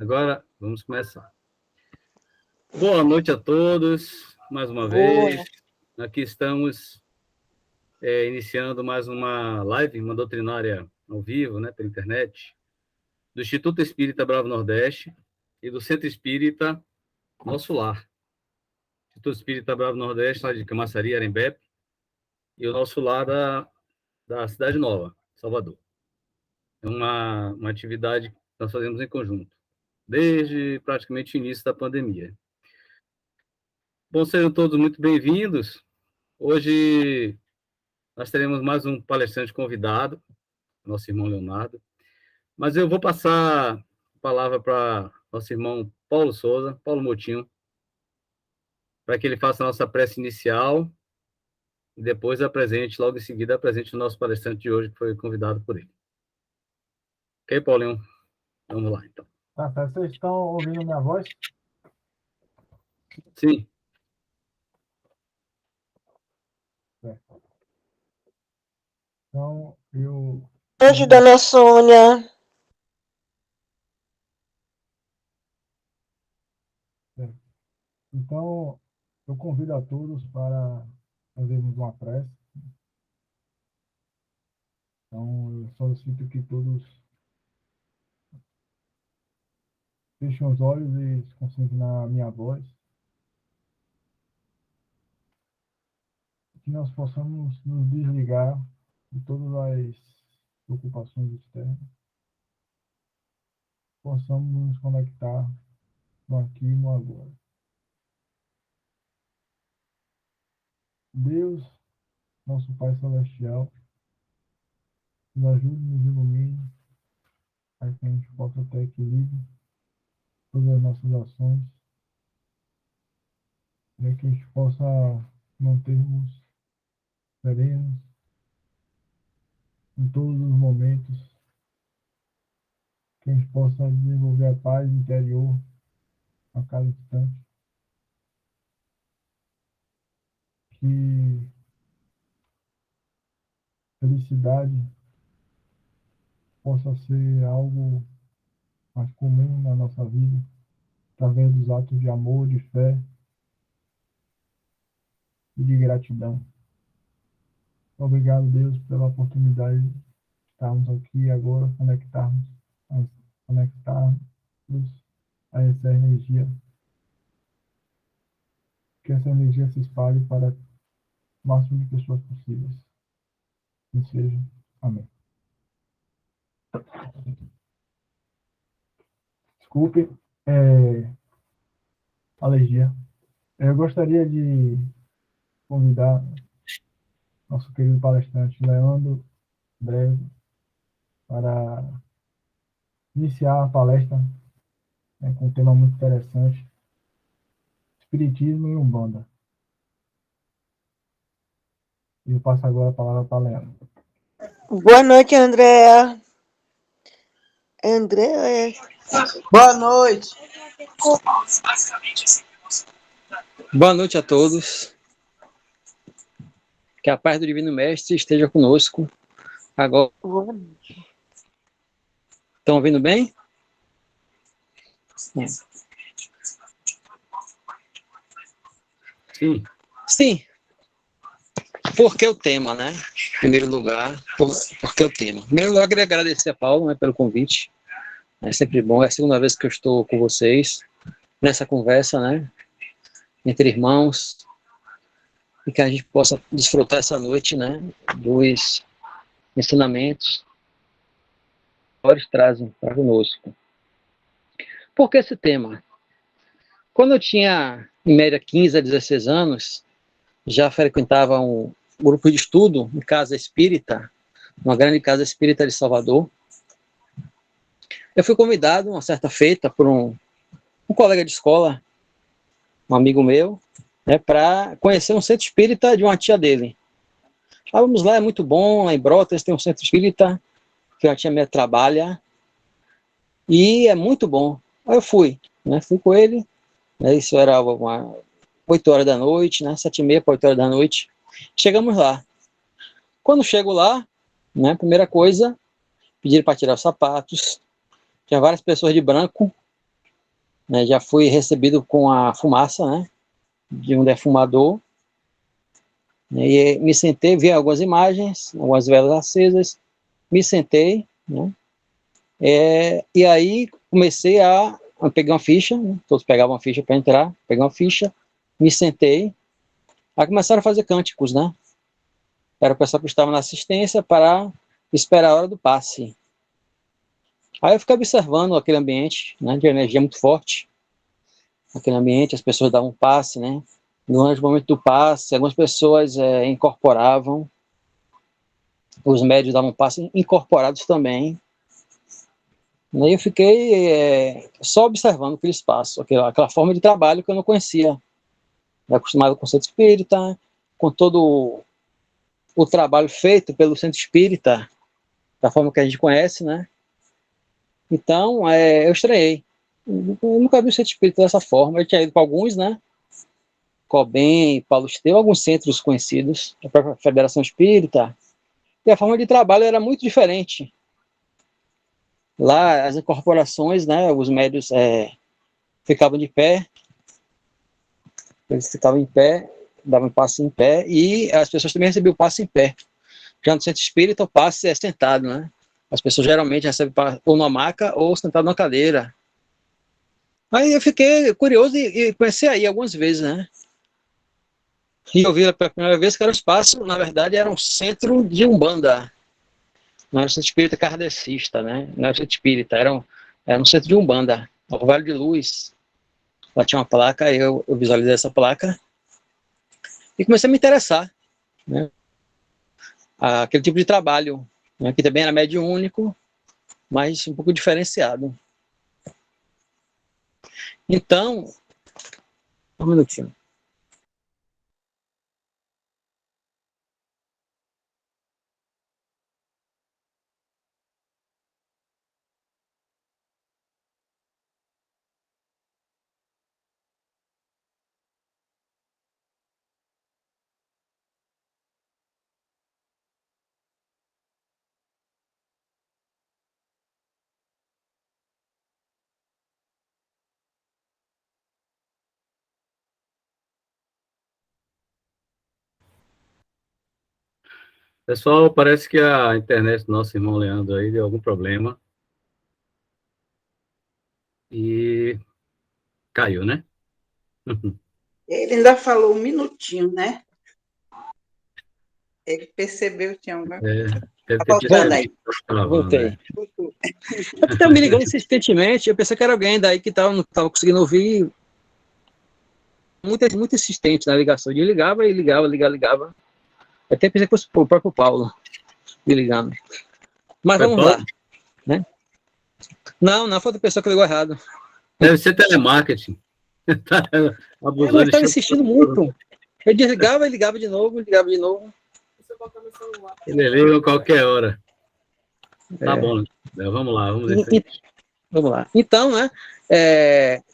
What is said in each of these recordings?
Agora vamos começar. Boa noite a todos, mais uma vez. Aqui estamos iniciando mais uma live, uma doutrinária ao vivo, né, pela internet, do Instituto Espírita Bravo Nordeste e do Centro Espírita Nosso Lar. Instituto Espírita Bravo Nordeste, lá de Camaçari, Arembepe, e o Nosso Lar da Cidade Nova, Salvador. É uma atividade que nós fazemos em conjunto, desde praticamente o início da pandemia. Bom, sejam todos muito bem-vindos. Hoje nós teremos mais um palestrante convidado, nosso irmão Leonardo, mas eu vou passar a palavra para nosso irmão Paulo Souza, Paulo Motinho, para que ele faça a nossa prece inicial e depois logo em seguida, apresente o nosso palestrante de hoje, que foi convidado por ele. Ok, Paulinho? Vamos lá, então. Tá certo. Vocês estão ouvindo minha voz? Sim. Certo. Então, eu... Beijo, dona Sônia. Certo. Então, eu convido a todos para fazermos uma prece. Então, eu solicito que todos fechem os olhos e se concentrem na minha voz. Que nós possamos nos desligar de todas as preocupações externas. Possamos nos conectar no aqui e no agora. Deus, nosso Pai Celestial, nos ajude, nos ilumine, para que a gente possa ter equilíbrio em todas as nossas ações, para que a gente possa mantermos serenos em todos os momentos, que a gente possa desenvolver a paz interior a cada instante, que felicidade possa ser algo mais comum na nossa vida, através dos atos de amor, de fé e de gratidão. Obrigado, Deus, pela oportunidade de estarmos aqui agora, conectarmos a essa energia. Que essa energia se espalhe para o máximo de pessoas possíveis. Que seja. Amém. Desculpe, alergia. Eu gostaria de convidar nosso querido palestrante Leandro Breve para iniciar a palestra, com um tema muito interessante: Espiritismo e Umbanda. E eu passo agora a palavra para Leandro. Boa noite, Andréa. Andréa. Boa noite. Boa noite a todos. Que a paz do Divino Mestre esteja conosco. Agora. Boa noite. Estão ouvindo bem? Sim. Sim. Por que o tema, né? Em primeiro lugar, por que o tema? Em primeiro lugar, eu queria agradecer a Paulo, né, pelo convite. É sempre bom, é a segunda vez que eu estou com vocês nessa conversa, né? Entre irmãos. E que a gente possa desfrutar essa noite, né? Dos ensinamentos que eles trazem para conosco. Por que esse tema? Quando eu tinha, em média, 15 a 16 anos, já frequentava um grupo de estudo em casa espírita, uma grande casa espírita de Salvador. Eu fui convidado, uma certa feita, por um colega de escola, um amigo meu, né, para conhecer um centro espírita de uma tia dele. Vamos lá, é muito bom, lá em Brotas tem um centro espírita, que a tia minha trabalha, e é muito bom. Aí eu fui, né, fui com ele, né, isso era 8 horas da noite, né, 7h30 para 8 horas da noite. Chegamos lá. Quando chego lá, né, primeira coisa, pediram para tirar os sapatos, tinha várias pessoas de branco, né? Já fui recebido com a fumaça, né? De um defumador. E me sentei, vi algumas imagens, algumas velas acesas, me sentei, né? E aí comecei a pegar uma ficha, né? Todos pegavam uma ficha para entrar, peguei uma ficha, me sentei, aí começaram a fazer cânticos, né? Era o pessoal que estava na assistência para esperar a hora do passe. Aí eu fiquei observando aquele ambiente, né, de energia muito forte, aquele ambiente, as pessoas davam passe, né? Durante o momento do passe, algumas pessoas incorporavam, os médios davam passe incorporados também. Aí eu fiquei só observando aquele espaço, aquela forma de trabalho que eu não conhecia. Eu acostumado com o centro espírita, com todo o trabalho feito pelo centro espírita, da forma que a gente conhece, né? Então, eu estranhei. Eu nunca vi o centro espírita dessa forma. Eu tinha ido para alguns, né? Cobem, Paulo Esteu, alguns centros conhecidos, a própria Federação Espírita, e a forma de trabalho era muito diferente. Lá, as incorporações, né? Os médios ficavam de pé, eles ficavam em pé, davam passe em pé, e as pessoas também recebiam passe em pé. Já no centro espírita, o passe é sentado, né? As pessoas geralmente recebem ou numa maca ou sentado numa cadeira. Aí eu fiquei curioso e comecei a ir algumas vezes, né? E eu vi pela primeira vez que era um espaço, na verdade, era um centro de Umbanda. Não era um centro espírita kardecista, né? Não era um centro espírita, era um centro de Umbanda, o Vale de Luz. Lá tinha uma placa, eu visualizei essa placa e comecei a me interessar, né? Aquele tipo de trabalho, né? Que também era mediúnico, mas um pouco diferenciado. Então, um minutinho. Pessoal, parece que a internet do nosso irmão Leandro aí deu algum problema. E caiu, né? Ele ainda falou um minutinho, né? Ele percebeu que tinha alguma coisa. Deve Tá ter voltando aí. percebido que tá travando, Voltei. né? Eu estava me ligando insistentemente, eu pensei que era alguém daí que não estava conseguindo ouvir, muito insistente na ligação. Eu ligava e ligava. Até pensei que fosse o próprio Paulo me ligando. Mas Foi vamos Paulo? lá, né? Não foi outra pessoa que ligou errado. Deve ser telemarketing. Tá Mas abusando de estava insistindo muito. Eu desligava e ligava de novo, Ele liga a qualquer hora. Tá É. bom. Vamos lá, vamos em E, frente. vamos lá. Então, né?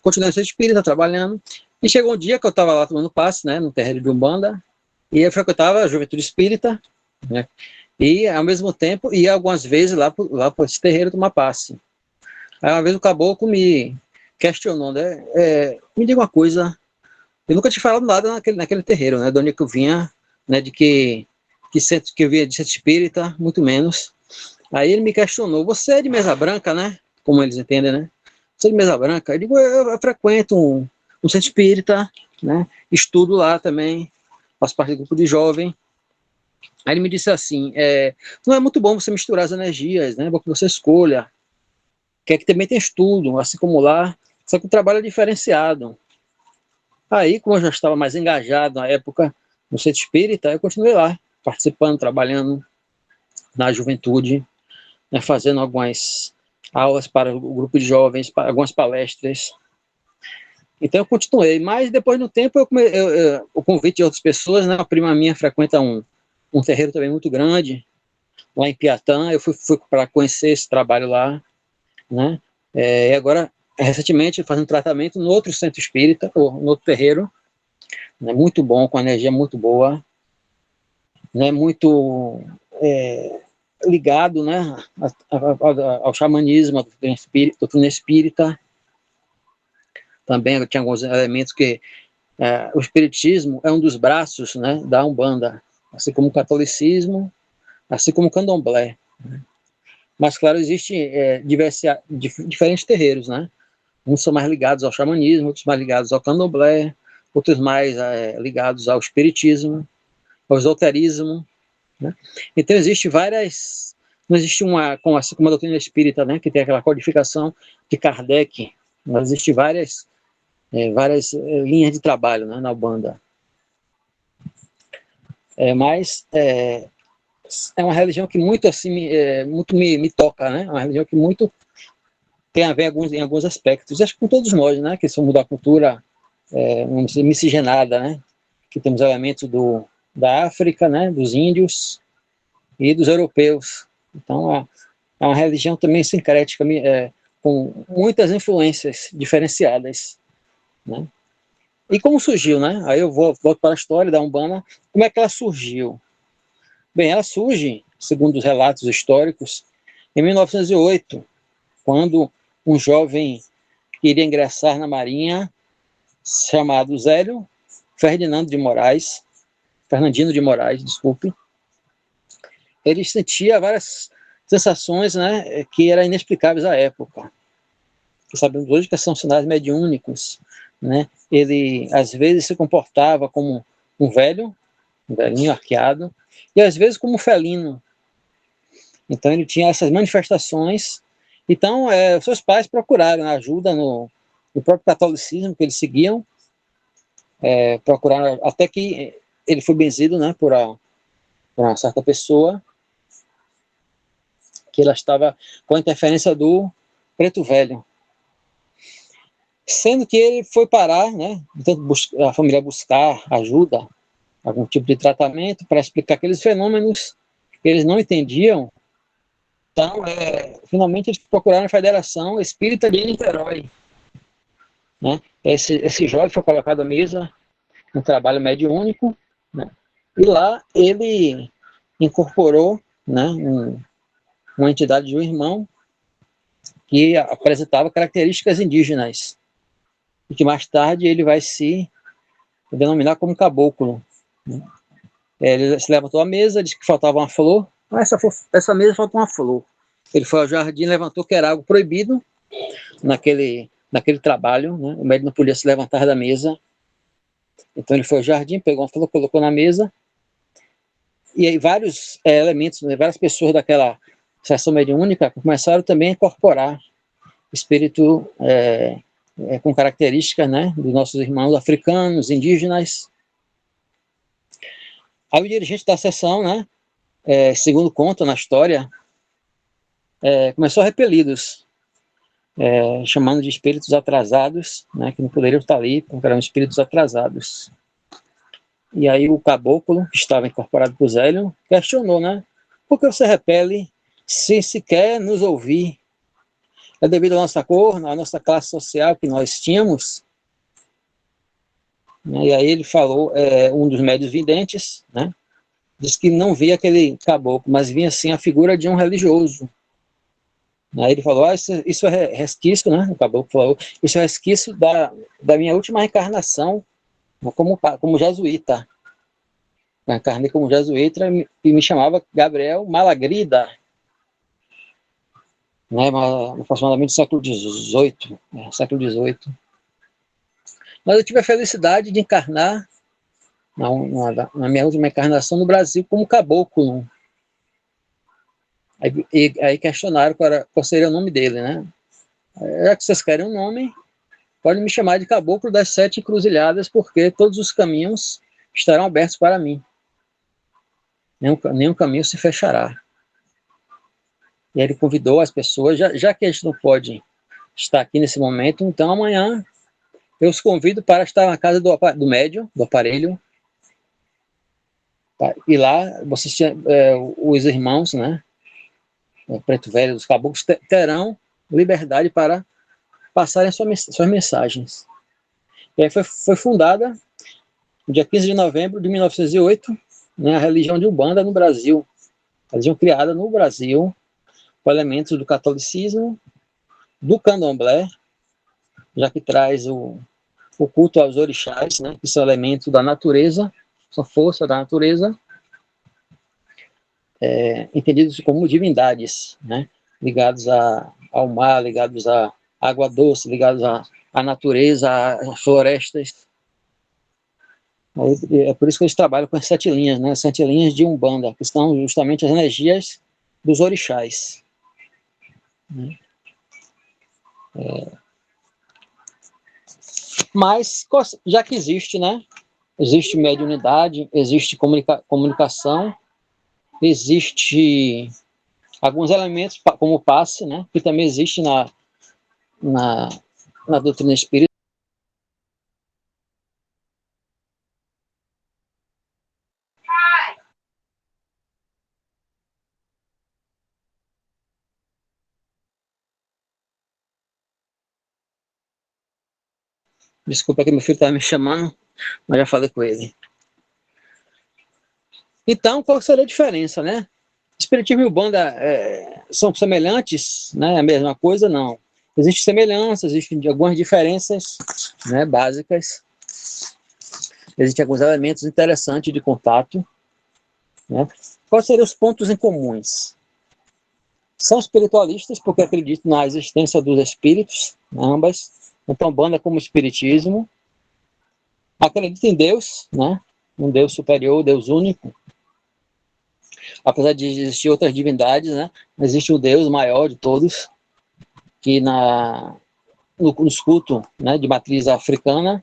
Continuei sendo espírita, trabalhando. E chegou um dia que eu estava lá tomando passe, né? No terreiro de Umbanda. E eu frequentava a juventude espírita, né? E, ao mesmo tempo, ia algumas vezes lá para esse terreiro tomar passe. Aí, uma vez o caboclo me questionou, né? Me diga uma coisa, eu nunca tinha falado nada naquele terreiro, né? De onde é que eu vinha, né? Que eu vinha de centro espírita, muito menos. Aí ele me questionou, você é de mesa branca, né? Como eles entendem, né? Você é de mesa branca? Eu digo, eu frequento um centro espírita, né? Estudo lá também, faço parte do grupo de jovem. Aí ele me disse assim, não é muito bom você misturar as energias, né? É bom que você escolha. Que aqui também tem estudo, assim como lá, só que o trabalho é diferenciado. Aí, como eu já estava mais engajado na época no centro espírita, eu continuei lá, participando, trabalhando na juventude, né, fazendo algumas aulas para o grupo de jovens, para algumas palestras. Então eu continuei, mas depois do tempo o convite de outras pessoas, né, uma prima minha frequenta um terreiro também muito grande, lá em Piatã, eu fui para conhecer esse trabalho lá, né, e agora, recentemente, fazendo tratamento no outro centro espírita, ou no outro terreiro, né, muito bom, com energia muito boa, né, muito ligado, né, ao xamanismo, à doutrina espírita. Também tinha alguns elementos que o espiritismo é um dos braços, né, da Umbanda, assim como o catolicismo, assim como o candomblé. Mas, claro, existem diferentes terreiros, né? Uns são mais ligados ao xamanismo, outros mais ligados ao candomblé, outros mais ligados ao espiritismo, ao esoterismo, né? Então, existe várias... Não existe assim como a doutrina espírita, né, que tem aquela codificação de Kardec, mas existe várias linhas de trabalho, né, na Umbanda. Mas é uma religião que muito assim muito me toca, né? É uma religião que muito tem a ver em alguns aspectos. Acho que com todos nós, né? Que somos da cultura vamos dizer, miscigenada, né? Que temos elementos da África, né? Dos índios e dos europeus. Então é uma religião também sincrética, com muitas influências diferenciadas, né? E como surgiu, né? Aí eu volto para a história da Umbanda. Como é que ela surgiu? Bem, ela surge, segundo os relatos históricos, em 1908, quando um jovem iria ingressar na Marinha, chamado Fernandino de Moraes, desculpe. Ele sentia várias sensações, né, que eram inexplicáveis à época. Que sabemos hoje que são sinais mediúnicos, né? Ele, às vezes, se comportava como um velhinho arqueado, e às vezes como um felino. Então ele tinha essas manifestações. Então seus pais procuraram ajuda no próprio catolicismo que eles seguiam, procuraram até que ele foi benzido, né, por uma certa pessoa, que ela estava com a interferência do preto velho. Sendo que ele foi parar, né, a família buscar ajuda, algum tipo de tratamento para explicar aqueles fenômenos que eles não entendiam. Então, finalmente eles procuraram a Federação Espírita de Niterói, né? Esse jovem foi colocado à mesa, um trabalho mediúnico, né? E lá ele incorporou, né, uma entidade de um irmão que apresentava características indígenas, e que mais tarde ele vai se denominar como caboclo, né? Ele se levantou à mesa, disse que faltava uma flor. Essa mesa falta uma flor. Ele foi ao jardim, levantou que era algo proibido naquele trabalho, né? O médico não podia se levantar da mesa. Então ele foi ao jardim, pegou uma flor, colocou na mesa. E aí vários elementos, né, várias pessoas daquela sessão mediúnica começaram também a incorporar espírito com características, né, dos nossos irmãos africanos, indígenas. Aí o dirigente da sessão, né, segundo conta na história, começou a repeli-los, chamando de espíritos atrasados, né, que não poderiam estar ali, porque eram espíritos atrasados. E aí o caboclo, que estava incorporado por Zélio, questionou, né, por que você repele sem sequer nos ouvir? É devido à nossa cor, à nossa classe social que nós tínhamos? E aí ele falou, um dos médios videntes, né, disse que não via aquele caboclo, mas vinha sim a figura de um religioso. Aí ele falou, isso é resquício, né, o caboclo falou, isso é resquício da minha última reencarnação como jesuíta. Eu encarnei como jesuíta e me chamava Gabriel Malagrida, né, aproximadamente século XVIII, Mas eu tive a felicidade de encarnar na minha última encarnação no Brasil como caboclo. Aí questionaram qual seria o nome dele, né? Já que vocês querem um nome, podem me chamar de Caboclo das 7 Encruzilhadas, porque todos os caminhos estarão abertos para mim. Nenhum caminho se fechará. E ele convidou as pessoas, já que a gente não pode estar aqui nesse momento, então amanhã eu os convido para estar na casa do médium, do aparelho. E lá, vocês os irmãos, né, preto velho, dos caboclos, terão liberdade para passarem suas mensagens. E aí foi fundada, no dia 15 de novembro de 1908, né, a religião de Umbanda no Brasil. religião criada no Brasil, com elementos do catolicismo, do candomblé, já que traz o culto aos orixás, né, que são elementos da natureza, são força da natureza, entendidos como divindades, né, ligados ao mar, ligados à água doce, ligados à natureza, às florestas. É por isso que eles trabalham com as 7 linhas, né, as 7 linhas de Umbanda, que são justamente as energias dos orixás. Né. Mas, já que existe, né, existe mediunidade, existe comunicação, existe alguns elementos, como o passe, né, que também existe na doutrina espírita. Desculpa que meu filho estava me chamando, mas já falei com ele. Então, qual seria a diferença, né? Espiritismo e Umbanda são semelhantes, né? A mesma coisa? Não. Existem semelhanças, existem algumas diferenças, né, básicas. Existem alguns elementos interessantes de contato. Né? Quais seriam os pontos em comuns? São espiritualistas porque acreditam na existência dos espíritos, ambas. Então, Umbanda como espiritismo. Acreditam em Deus, né? Um Deus superior, Deus único. Apesar de existir outras divindades, né? Existe o Deus maior de todos, que nos cultos, né, de matriz africana,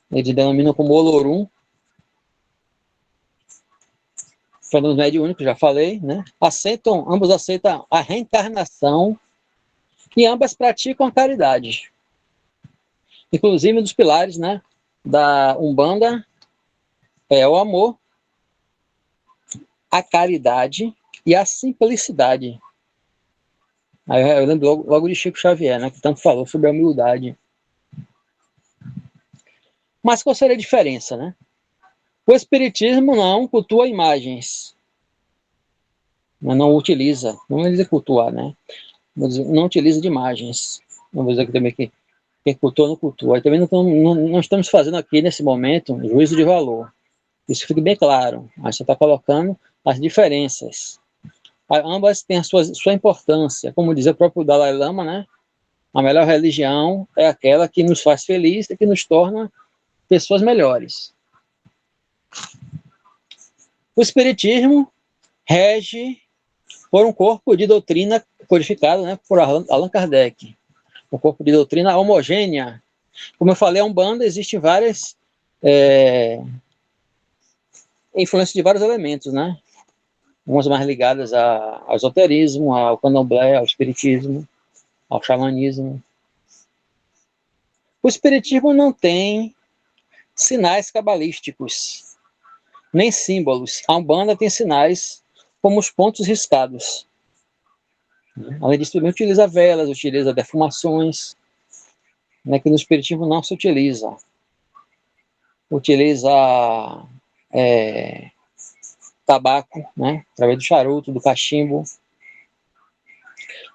eles denominam como Olorum. Fenômenos mediúnicos, já falei, né? Ambos aceitam a reencarnação e ambas praticam a caridade. Inclusive, um dos pilares, né, da Umbanda é o amor, a caridade e a simplicidade. Aí eu lembro logo de Chico Xavier, né, que tanto falou sobre a humildade. Mas qual seria a diferença, né? O espiritismo não cultua imagens, não utiliza, não dizer cultuar, né? Não utiliza de imagens. Não vou dizer que também quem cultua não cultua. E também não estamos fazendo aqui nesse momento um juízo de valor. Isso fica bem claro. Mas você está colocando as diferenças. Ambas têm a sua importância. Como diz o próprio Dalai Lama, né? A melhor religião é aquela que nos faz felizes e que nos torna pessoas melhores. O espiritismo rege por um corpo de doutrina codificado, né, por Allan Kardec. Um corpo de doutrina homogênea. Como eu falei, a Umbanda existe várias influências de vários elementos, né? Umas mais ligadas ao esoterismo, ao candomblé, ao espiritismo, ao xamanismo. O espiritismo não tem sinais cabalísticos, nem símbolos. A Umbanda tem sinais como os pontos riscados. Além disso, também utiliza velas, utiliza defumações, né, que no espiritismo não se utiliza. Utiliza tabaco, né, através do charuto, do cachimbo.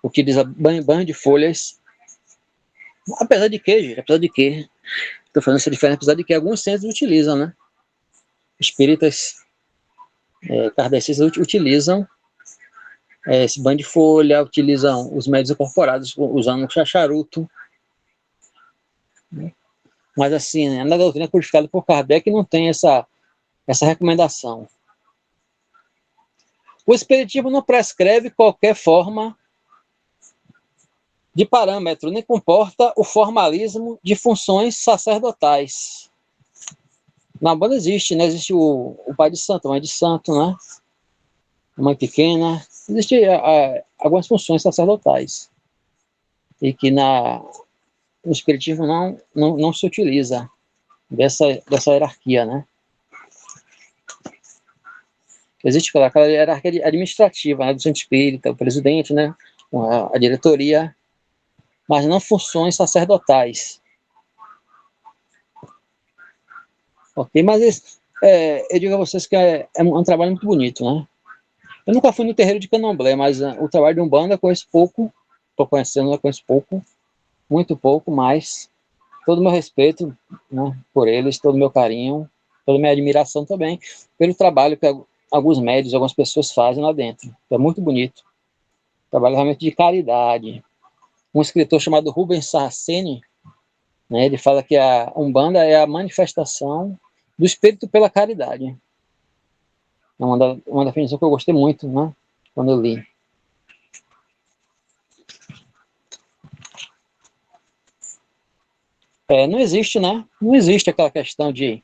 Utiliza banho de folhas. Apesar de que, estou falando essa diferença, apesar de que alguns centros utilizam, né? Espíritas kardecistas utilizam esse banho de folha, utilizam os médios incorporados usando o charuto. Né? Mas assim, na doutrina codificada por Kardec não tem essa recomendação. O espiritismo não prescreve qualquer forma de parâmetro, nem comporta o formalismo de funções sacerdotais. Na Umbanda existe, né? Existe o pai de santo, a mãe de santo, né? A mãe pequena. Existem algumas funções sacerdotais. E que no espiritismo não se utiliza dessa hierarquia, né? Existe aquela hierarquia administrativa, né, do centro espírita, o presidente, né, a diretoria, mas não funções sacerdotais. Ok? Mas eu digo a vocês que é um trabalho muito bonito, né? Eu nunca fui no terreiro de candomblé, mas o trabalho de Umbanda eu conheço pouco, estou conhecendo, eu conheço pouco, muito pouco, mas todo o meu respeito, né, por eles, todo o meu carinho, toda a minha admiração também pelo trabalho que alguns médios, algumas pessoas fazem lá dentro. É muito bonito. Trabalho realmente de caridade. Um escritor chamado Rubens Saraceni, né, ele fala que a Umbanda é a manifestação do espírito pela caridade. É uma definição que eu gostei muito, né, quando eu li. Não existe, né? Não existe aquela questão de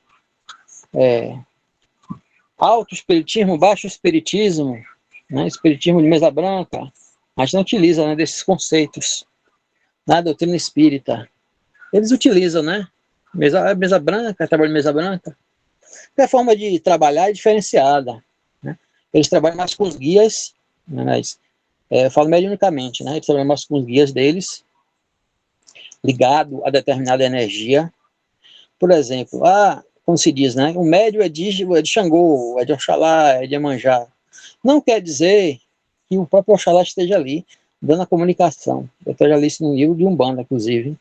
alto espiritismo, baixo espiritismo, né? Espiritismo de mesa branca. A gente não utiliza, né, desses conceitos na doutrina espírita. Eles utilizam, né? Mesa branca, trabalho de mesa branca. A forma de trabalhar é diferenciada, né? Eles trabalham mais com os guias, né? Mas, eu falo mediunicamente, né? Eles trabalham mais com os guias deles, ligado a determinada energia. Por exemplo, como se diz, né? O médium é de Xangô, é de Oxalá, é de Iemanjá. Não quer dizer que o próprio Oxalá esteja ali dando a comunicação. Eu já li isso no livro de Umbanda, inclusive.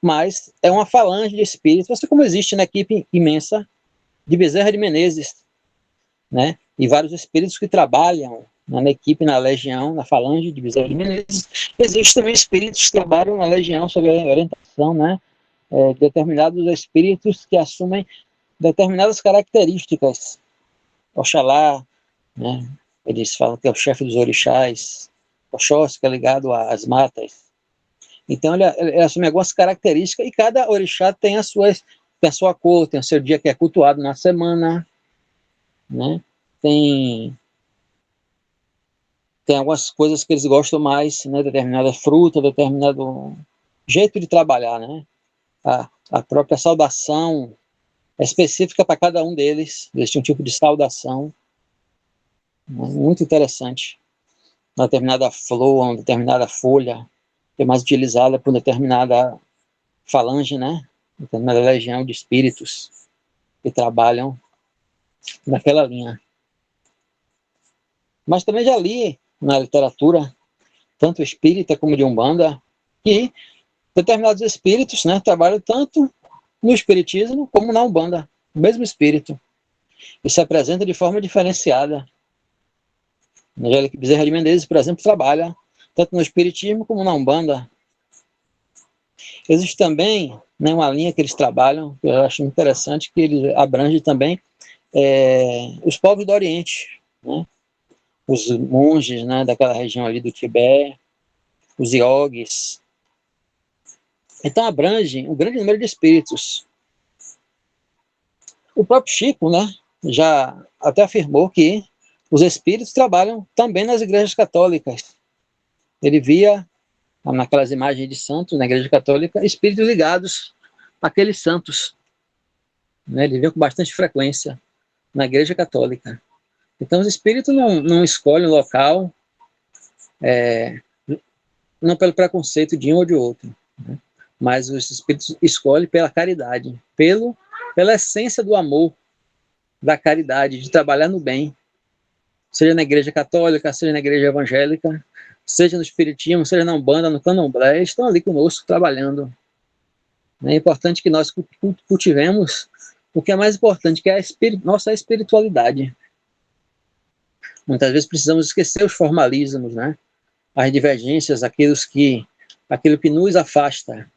Mas é uma falange de espíritos, assim como existe na equipe imensa de Bezerra de Menezes, né? E vários espíritos que trabalham na equipe, na legião, na falange de Bezerra de Menezes. Existem também espíritos que trabalham na legião sob a orientação, né? Determinados espíritos que assumem determinadas características. Oxalá, né? Eles falam que é o chefe dos orixás. Oxóssi, que é ligado às matas. Então ele assume algumas características e cada orixá tem a sua cor, tem o seu dia que é cultuado na semana, né? Tem algumas coisas que eles gostam mais, né? Determinada fruta, determinado jeito de trabalhar, né? A própria saudação é específica para cada um deles. Existe um tipo de saudação, né? Muito interessante. Uma determinada flor, uma determinada folha que é mais utilizada por determinada falange, né? Determinada legião de espíritos que trabalham naquela linha. Mas também já li na literatura, tanto espírita como de Umbanda, que determinados espíritos, né, trabalham tanto no espiritismo como na Umbanda, o mesmo espírito, e se apresenta de forma diferenciada. Angélica Bezerra de Menezes, por exemplo, trabalha tanto no espiritismo como na Umbanda. Existe também, né, uma linha que eles trabalham, que eu acho interessante, que ele abrange também os povos do Oriente, né? Os monges, né, daquela região ali do Tibete, os iogues. Então abrange um grande número de espíritos. O próprio Chico, né, já até afirmou que os espíritos trabalham também nas igrejas católicas. Ele via naquelas imagens de santos na igreja católica espíritos ligados àqueles santos, né? Ele via com bastante frequência na igreja católica. Então os espíritos não escolhem o local não pelo preconceito de um ou de outro, né? Mas os espíritos escolhem pela caridade, pela essência do amor, da caridade, de trabalhar no bem, seja na igreja católica, seja na igreja evangélica, seja no espiritismo, seja na Umbanda, no candomblé, estão ali conosco trabalhando. É importante que nós cultivemos o que é mais importante, que é nossa espiritualidade. Muitas vezes precisamos esquecer os formalismos, né? As divergências, aquilo que nos afasta,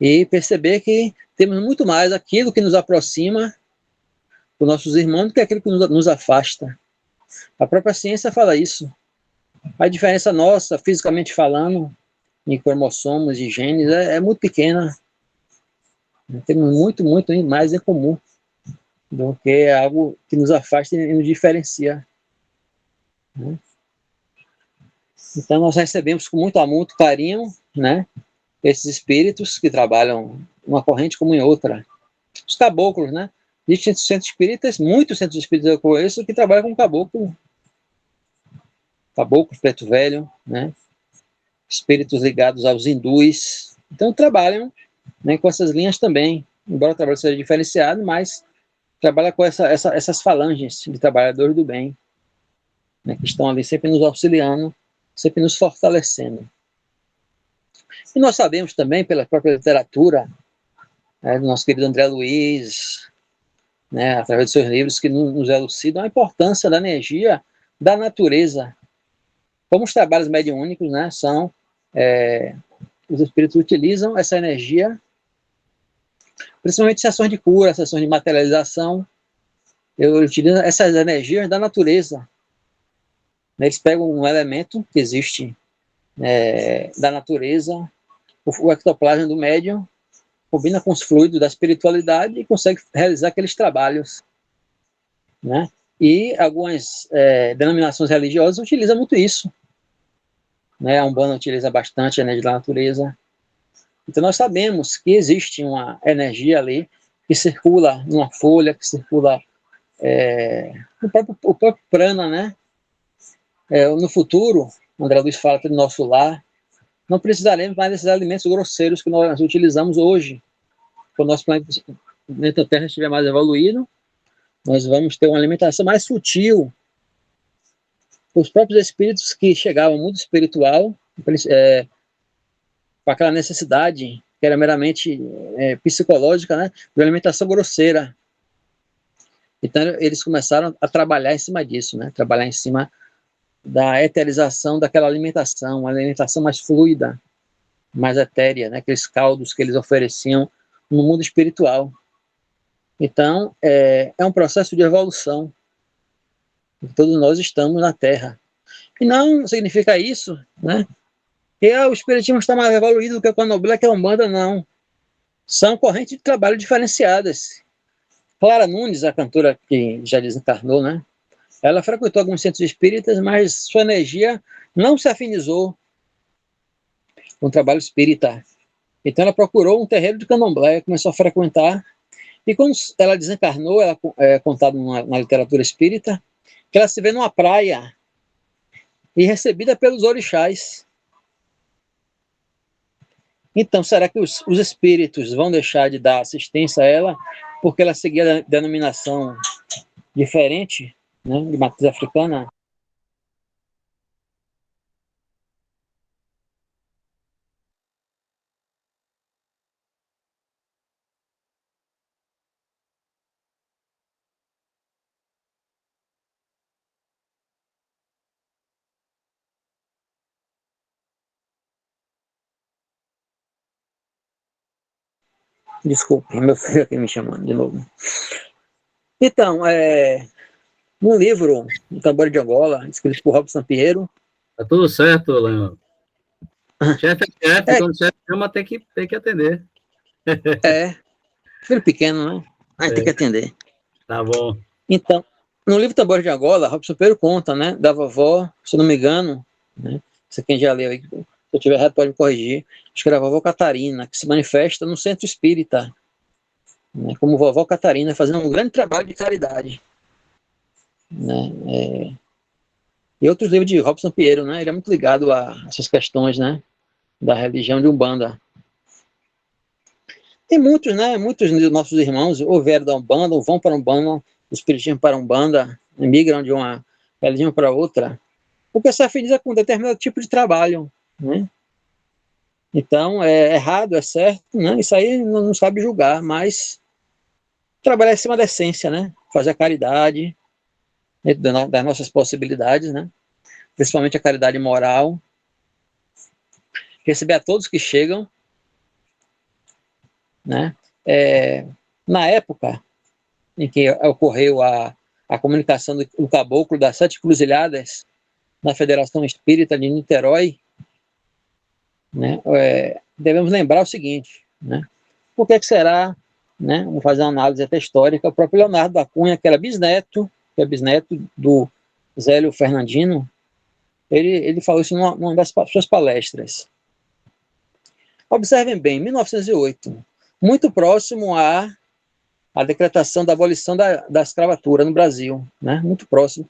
e perceber que temos muito mais aquilo que nos aproxima dos nossos irmãos do que aquilo que nos afasta. A própria ciência fala isso. A diferença nossa, fisicamente falando, em cromossomos e genes, é muito pequena. Temos muito, muito mais em comum do que algo que nos afasta e nos diferencia. Então nós recebemos com muito amor, muito carinho, né, esses espíritos que trabalham numa corrente como em outra. Os caboclos, né? Existem centros espíritas, muitos centros espíritas eu conheço que trabalham com caboclo, preto velho, né? Espíritos ligados aos hindus. Então trabalham, né, com essas linhas também, embora o trabalho seja diferenciado, mas trabalha com essas falanges de trabalhadores do bem. né, que estão ali sempre nos auxiliando, sempre nos fortalecendo. E nós sabemos também, pela própria literatura, do nosso querido André Luiz, né, através de seus livros, que nos elucidam a importância da energia da natureza. Como os trabalhos mediúnicos, né, são, os espíritos utilizam essa energia, principalmente sessões de cura, sessões de materialização, utilizam essas energias da natureza. Eles pegam um elemento que existe da natureza, o ectoplasma do médium, combina com os fluidos da espiritualidade e consegue realizar aqueles trabalhos, né? E algumas denominações religiosas utilizam muito isso, né? A Umbanda utiliza bastante a energia da natureza. Então nós sabemos que existe uma energia ali que circula numa folha, que circula o próprio prana, né? No futuro, André Luiz fala do nosso lar, não precisaremos mais desses alimentos grosseiros que nós utilizamos hoje. Quando o nosso planeta Terra estiver mais evoluído, nós vamos ter uma alimentação mais sutil. Os próprios espíritos que chegavam ao mundo espiritual, com aquela necessidade que era meramente psicológica, né, de alimentação grosseira. Então eles começaram a trabalhar em cima disso, né, trabalhar em cima da eterização daquela alimentação, uma alimentação mais fluida, mais etérea, né, aqueles caldos que eles ofereciam no mundo espiritual. Então, é um processo de evolução. Todos nós estamos na Terra. E não significa isso, né, que o espiritismo está mais evoluído do que o candomblé, que é a Umbanda, não. São correntes de trabalho diferenciadas. Clara Nunes, a cantora que já desencarnou, né, ela frequentou alguns centros espíritas, mas sua energia não se afinizou com o trabalho espírita. Então ela procurou um terreiro de candomblé, começou a frequentar, e quando ela desencarnou, ela é contado na literatura espírita, que ela se vê numa praia e recebida pelos orixás. Então, será que os espíritos vão deixar de dar assistência a ela porque ela seguia a denominação diferente, né, de matriz africana? Desculpe, meu filho aqui me chamando de novo. Então, no livro O Tambor de Angola, escrito por Robson Pinheiro. Tá tudo certo, Leandro. Chefe é chefe, quando o chefe chama, tem que atender. Filho pequeno, né? Aí tem que atender. Tá bom. Então, no livro Tambor de Angola, Robson Pinheiro conta, né, da vovó, se não me engano, né, se quem já leu aí, se eu tiver errado pode me corrigir, acho que era a vovó Catarina, que se manifesta no centro espírita, né, como vovó Catarina, fazendo um grande trabalho de caridade. Né, e outros livros de Robson Pinheiro, né, ele é muito ligado a essas questões, né, da religião de Umbanda. Tem muitos, né, muitos dos nossos irmãos ou vieram da Umbanda, ou vão para a Umbanda, o espiritismo para a Umbanda, migram de uma religião para outra, porque se afiniza com um determinado tipo de trabalho, né? Então, é errado, é certo, né? Isso aí não sabe julgar, mas trabalhar em cima da essência, né? Fazer a caridade, dentro das nossas possibilidades, né? Principalmente a caridade moral, receber a todos que chegam, né? Na época em que ocorreu a comunicação do caboclo das 7 cruzilhadas na Federação Espírita de Niterói, né, devemos lembrar o seguinte, né, por que será, né, vamos fazer uma análise até histórica, o próprio Leonardo da Cunha, que era bisneto do Zélio Fernandino, ele falou isso numa das suas palestras. Observem bem, 1908, muito próximo à decretação da abolição da escravatura no Brasil, né? Muito próximo.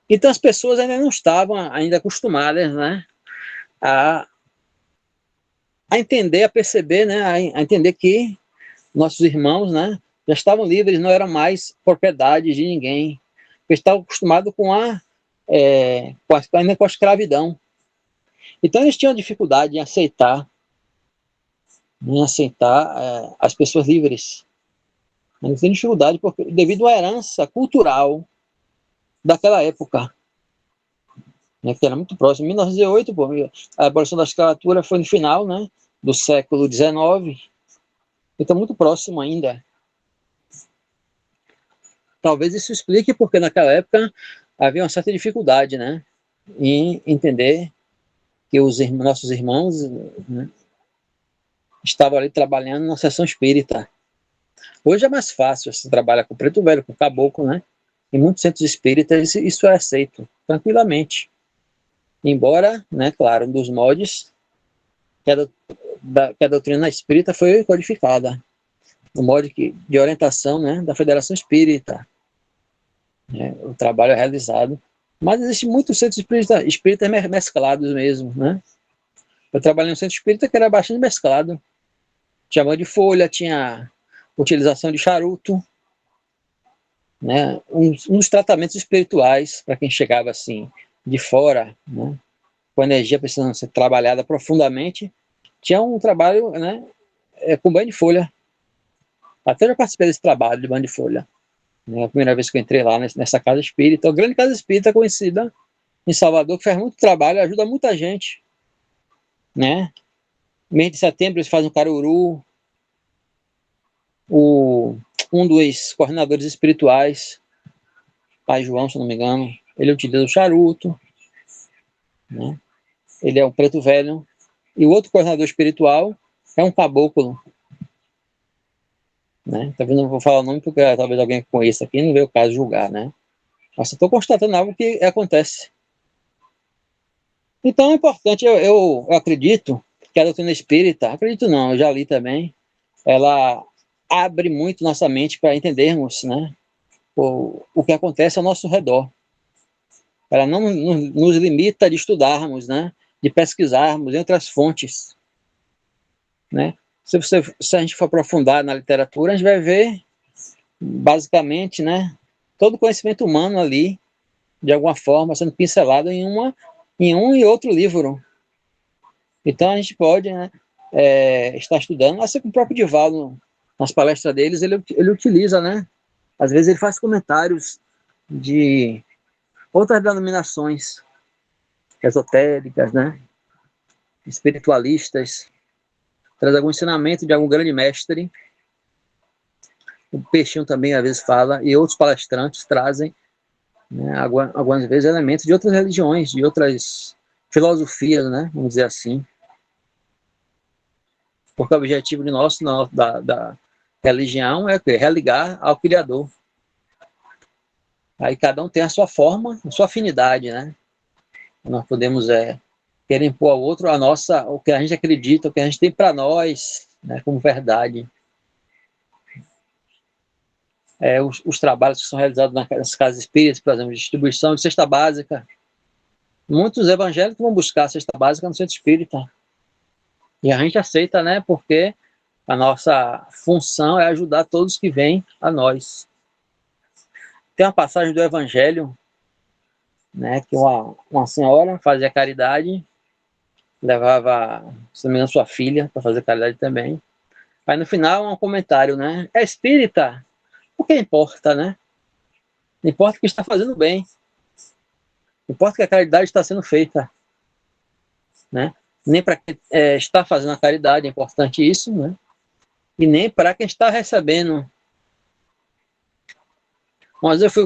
Então as pessoas ainda não estavam acostumadas, né, a entender, a perceber, né, a entender que nossos irmãos, né, já estavam livres, não eram mais propriedade de ninguém. Eles estavam acostumados com a ainda com a escravidão. Então eles tinham dificuldade em aceitar as pessoas livres. Eles tinham dificuldade devido à herança cultural daquela época, né, que era muito próximo. Em 1908, a abolição da escravatura foi no final, né, do século XIX, então muito próximo ainda. Talvez isso explique porque naquela época havia uma certa dificuldade, né, em entender que os nossos irmãos, né, estavam ali trabalhando na seção espírita. Hoje é mais fácil, você trabalha com preto velho, com caboclo, né? Em muitos centros espíritas isso é aceito tranquilamente. Embora, né, claro, um dos moldes que a doutrina espírita foi codificada, no molde de orientação, né, da Federação Espírita, né, o trabalho é realizado. Mas existem muitos centros espíritas mesclados mesmo, né? Eu trabalhei no centro espírita que era bastante mesclado. Tinha mão de folha, tinha utilização de charuto, né? Uns tratamentos espirituais para quem chegava assim de fora, né, com energia precisando ser trabalhada profundamente. Tinha um trabalho, né, com banho de folha. Até eu já participei desse trabalho de banho de folha, né, a primeira vez que eu entrei lá nessa casa espírita, uma grande casa espírita conhecida em Salvador, que faz muito trabalho, ajuda muita gente, né? Mês de setembro eles fazem um caruru. Um dos coordenadores espirituais, Pai João, se não me engano, ele utiliza o charuto, né? Ele é um preto velho. E o outro coordenador espiritual é um caboclo, né? Talvez não vou falar o nome porque talvez alguém conheça aqui, não veio o caso julgar, né? Mas eu estou constatando algo que acontece. Então é importante, eu acredito que a doutrina espírita, acredito não, eu já li também, ela abre muito nossa mente para entendermos, né, o que acontece ao nosso redor. Ela não nos limita de estudarmos, né, de pesquisarmos em outras fontes, né. Se a gente for aprofundar na literatura, a gente vai ver, basicamente, né, todo o conhecimento humano ali, de alguma forma, sendo pincelado em um e outro livro. Então a gente pode, né, estar estudando, assim como o próprio Divaldo, nas palestras deles, ele utiliza, né, às vezes ele faz comentários de outras denominações esotéricas, né, espiritualistas, traz algum ensinamento de algum grande mestre. O Peixinho também às vezes fala, e outros palestrantes trazem, né, algumas vezes elementos de outras religiões, de outras filosofias, né, vamos dizer assim. Porque o objetivo de da religião é religar ao Criador. Aí cada um tem a sua forma, a sua afinidade, né? Nós podemos querer impor ao outro o que a gente acredita, o que a gente tem para nós, né, como verdade. Os trabalhos que são realizados nas casas espíritas, por exemplo, de distribuição de cesta básica. Muitos evangélicos vão buscar a cesta básica no centro espírita. E a gente aceita, né, porque a nossa função é ajudar todos que vêm a nós. Tem uma passagem do Evangelho, né, que uma senhora fazia caridade, levava, se não me engano, sua filha para fazer caridade também. Aí no final um comentário, né, é espírita? O que importa, né? Não importa que está fazendo bem. Não importa que a caridade está sendo feita, né? Nem para quem está fazendo a caridade é importante isso, né? E nem para quem está recebendo. Mas eu fui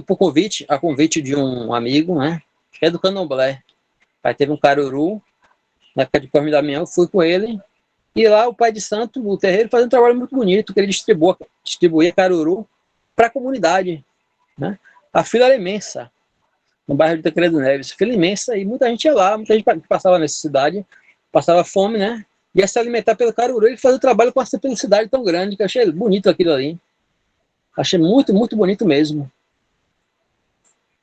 a convite de um amigo, né, que é do Candomblé. Aí teve um caruru, na época de Corme da Manhã, eu fui com ele, e lá o pai de santo, o terreiro, fazia um trabalho muito bonito, que ele distribuía caruru para a comunidade, né? A fila era imensa, no bairro de Tancredo Neves, fila imensa, e muita gente ia lá, muita gente que passava necessidade, passava fome, né, ia se alimentar pelo caruru. Ele fazia o trabalho com essa simplicidade tão grande, que eu achei bonito aquilo ali. Achei muito, muito bonito mesmo.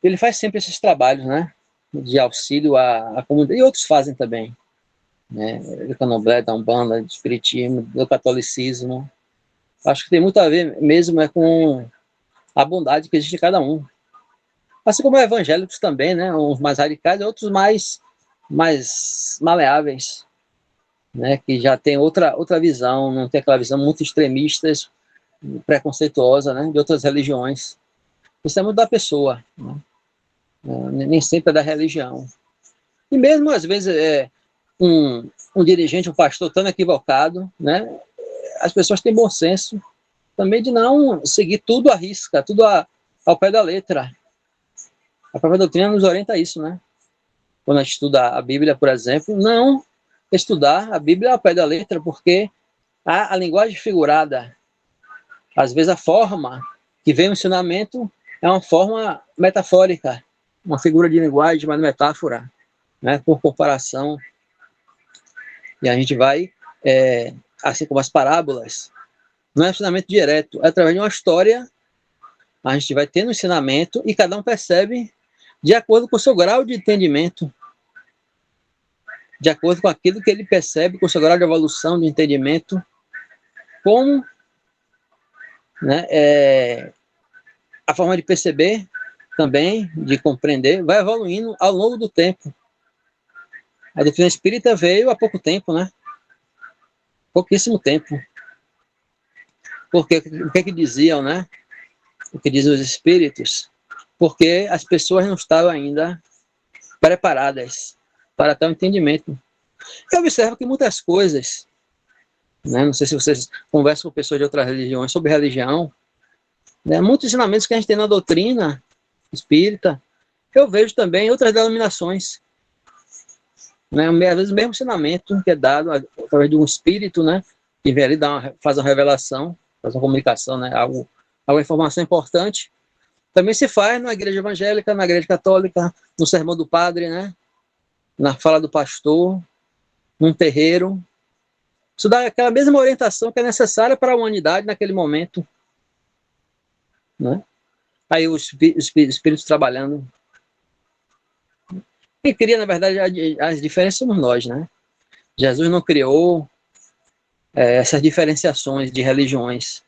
Ele faz sempre esses trabalhos, né, de auxílio à comunidade, e outros fazem também, né, do Candomblé, da Umbanda, do Espiritismo, do Catolicismo. Acho que tem muito a ver mesmo com a bondade que existe em cada um. Assim como evangélicos também, né? Uns mais radicais, outros mais maleáveis, né? Que já tem outra visão, não tem aquela visão muito extremista, preconceituosa, né? De outras religiões. Isso é muito da pessoa, né? Nem sempre é da religião. E mesmo, às vezes, um dirigente, um pastor tão equivocado, né? As pessoas têm bom senso também de não seguir tudo à risca, tudo ao pé da letra. A própria doutrina nos orienta a isso, né? Quando a gente estuda a Bíblia, por exemplo, não estudar a Bíblia ao pé da letra, porque a linguagem figurada, às vezes a forma que vem o ensinamento é uma forma metafórica, uma figura de linguagem, uma metáfora, né? Por comparação. E a gente vai, assim como as parábolas, não é ensinamento direto, é através de uma história, a gente vai tendo um ensinamento e cada um percebe de acordo com o seu grau de entendimento, de acordo com aquilo que ele percebe, com o seu grau de evolução de entendimento, como, né, a forma de perceber também, de compreender, vai evoluindo ao longo do tempo. A doutrina espírita veio há pouco tempo, né? Pouquíssimo tempo. Porque o que diziam, né? O que dizem os espíritos? Porque as pessoas não estavam ainda preparadas para tal entendimento. Eu observo que muitas coisas, né? Não sei se vocês conversam com pessoas de outras religiões sobre religião, né? Muitos ensinamentos que a gente tem na doutrina espírita, eu vejo também em outras denominações. Né? Às vezes o mesmo ensinamento que é dado através de um espírito, né? Que vem ali faz uma revelação, faz uma comunicação, né? Alguma informação importante, também se faz na igreja evangélica, na igreja católica, no sermão do padre, né? Na fala do pastor, num terreiro. Isso dá aquela mesma orientação que é necessária para a humanidade naquele momento, né? Aí os espíritos trabalhando. Quem cria, na verdade, as diferenças somos nós, né? Jesus não criou essas diferenciações de religiões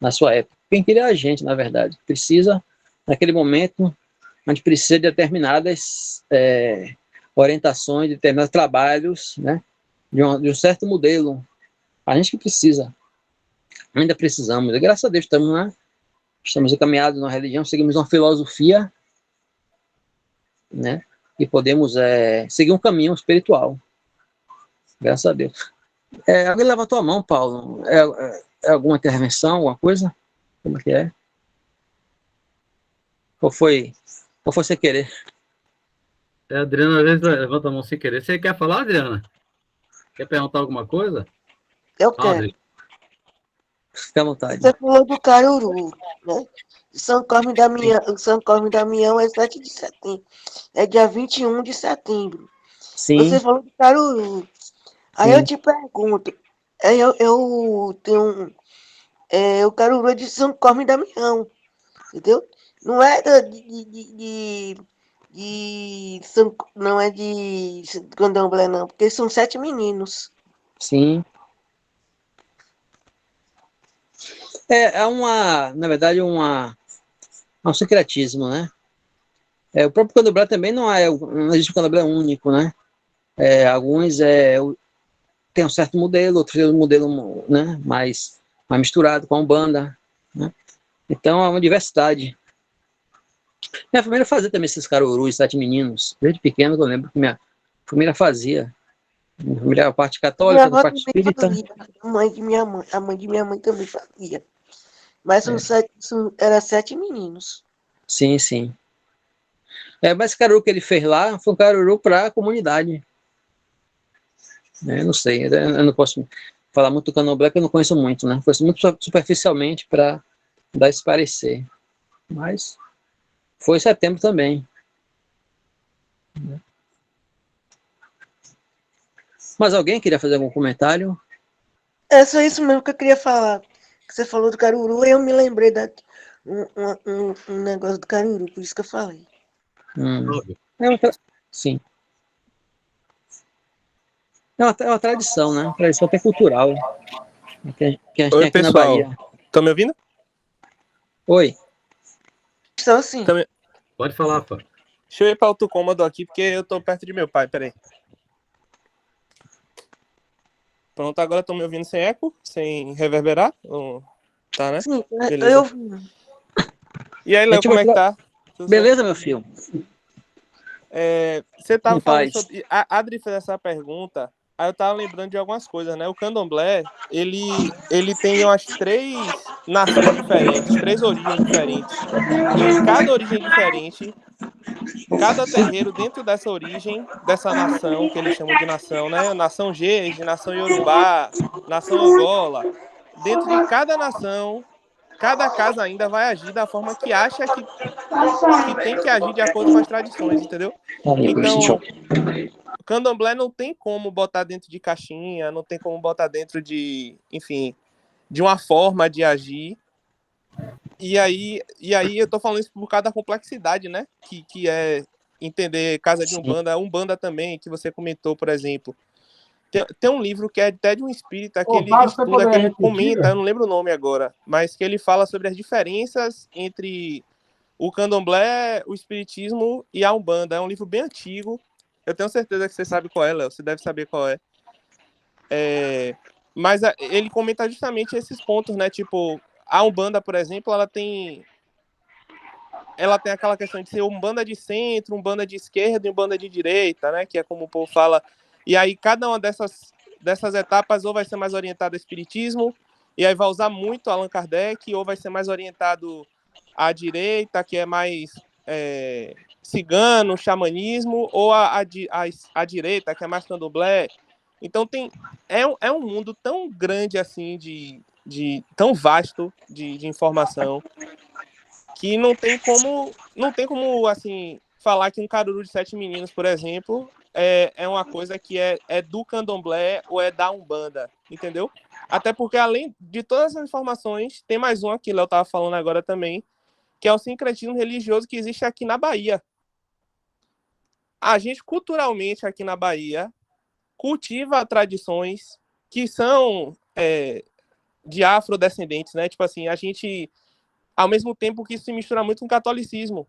na sua época. Quem cria é a gente, na verdade. Precisa, naquele momento, a gente precisa de determinadas orientações, de determinados trabalhos, né? De um certo modelo. A gente que precisa. Ainda precisamos. E, graças a Deus, estamos encaminhados na religião, seguimos uma filosofia, né? E podemos seguir um caminho espiritual. Graças a Deus. Alguém levantou a mão, Paulo. É alguma intervenção, alguma coisa? Como é que é? Ou foi sem querer? A Adriana às vezes levanta a mão sem querer. Você quer falar, Adriana? Quer perguntar alguma coisa? Eu quero. Fica à vontade. Você falou do Caruru, né? São Cosme e Damião é 7 de setembro. É dia 21 de setembro. Sim. Você falou do Caruru. Aí Sim. eu te pergunto, eu tenho o Caruru é de São Cosme e Damião, entendeu? Não é não é de Candomblé, não, porque são 7 meninos. Sim. Na verdade, um secretismo, né? O próprio candomblé também não existe um candomblé único, né? Alguns tem um certo modelo, outros tem um modelo, né, mais misturado com a Umbanda, né? Então, há uma diversidade. Minha família fazia também esses carurus, 7 meninos. Desde pequeno, eu lembro que minha família fazia. Minha família era a parte católica, a parte espírita. A mãe de minha mãe também fazia. Mas era 7 meninos. Sim, sim. Mas o caruru que ele fez lá foi um caruru para a comunidade. Eu não sei, eu não posso falar muito do candomblé, porque eu não conheço muito, né? Conheço muito superficialmente para dar esse parecer. Mas foi em setembro também. Mas alguém queria fazer algum comentário? É só isso mesmo que eu queria falar. Que você falou do Caruru, e eu me lembrei um negócio do Caruru, por isso que eu falei. Sim. É uma tradição, né? Tradição até cultural. Que a gente Oi, tem aqui pessoal. na Bahia. Estão me ouvindo? Oi. Estou sim. Pode falar, pô. Deixa eu ir para outro cômodo aqui, porque eu tô perto de meu pai, peraí. Pronto, agora estão me ouvindo sem eco, sem reverberar? Tá, né? Sim, Beleza. E aí, Léo, como é que tá? Tudo Beleza, meu filho? Você tava Em falando paz. sobre... A Adri fez essa pergunta, aí eu tava lembrando de algumas coisas, né? O candomblé, ele tem, eu acho, 3 nações diferentes, 3 origens diferentes. E em cada origem diferente, cada terreiro dentro dessa origem, dessa nação, que eles chamam de nação, né? Nação Jeje, nação Yorubá, nação Angola. Dentro de cada nação, cada casa ainda vai agir da forma que acha que tem que agir de acordo com as tradições, entendeu? Então, o candomblé não tem como botar dentro de caixinha, não tem como botar dentro de, enfim, de uma forma de agir. E aí eu tô falando isso por causa da complexidade, né? Que é entender casa de Umbanda, Umbanda também, que você comentou, por exemplo. Tem um livro que é até de um espírita que ele estuda, que ele comenta, eu não lembro o nome agora, mas que ele fala sobre as diferenças entre o candomblé, o espiritismo e a Umbanda. É um livro bem antigo. Eu tenho certeza que você sabe qual é, Léo. Você deve saber qual é. Mas ele comenta justamente esses pontos, né? Tipo, a Umbanda, por exemplo, ela tem aquela questão de ser Umbanda de centro, Umbanda de esquerda e Umbanda de direita, né? Que é como o povo fala. E aí, cada uma dessas etapas ou vai ser mais orientada ao espiritismo, e aí vai usar muito Allan Kardec, ou vai ser mais orientado à direita, que é mais cigano, xamanismo, ou à direita, que é mais candomblé. Então, é um mundo tão grande assim, tão vasto de informação, que não tem como assim, falar que um caruru de 7 meninos, por exemplo, é uma coisa que é do candomblé ou é da Umbanda, entendeu? Até porque, além de todas essas informações, tem mais uma que o Léo estava falando agora também, que é o sincretismo religioso que existe aqui na Bahia. A gente, culturalmente, aqui na Bahia, cultiva tradições que são de afrodescendentes, né? Tipo assim, a gente, ao mesmo tempo que isso se mistura muito com o catolicismo.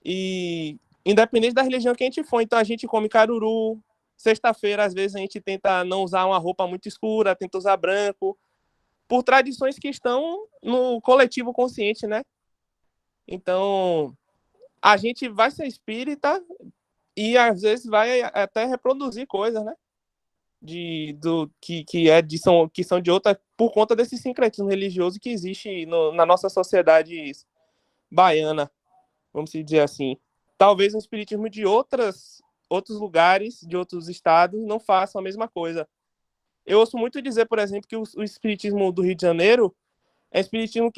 E independente da religião que a gente for, então a gente come caruru. Sexta-feira, às vezes, a gente tenta não usar uma roupa muito escura, tenta usar branco, por tradições que estão no coletivo consciente, né? Então, a gente vai ser espírita e, às vezes, vai até reproduzir coisas, né? Que são de outra, por conta desse sincretismo religioso que existe na nossa sociedade baiana, vamos dizer assim. Talvez o espiritismo de outros lugares, de outros estados, não façam a mesma coisa. Eu ouço muito dizer, por exemplo, que o espiritismo do Rio de Janeiro é um espiritismo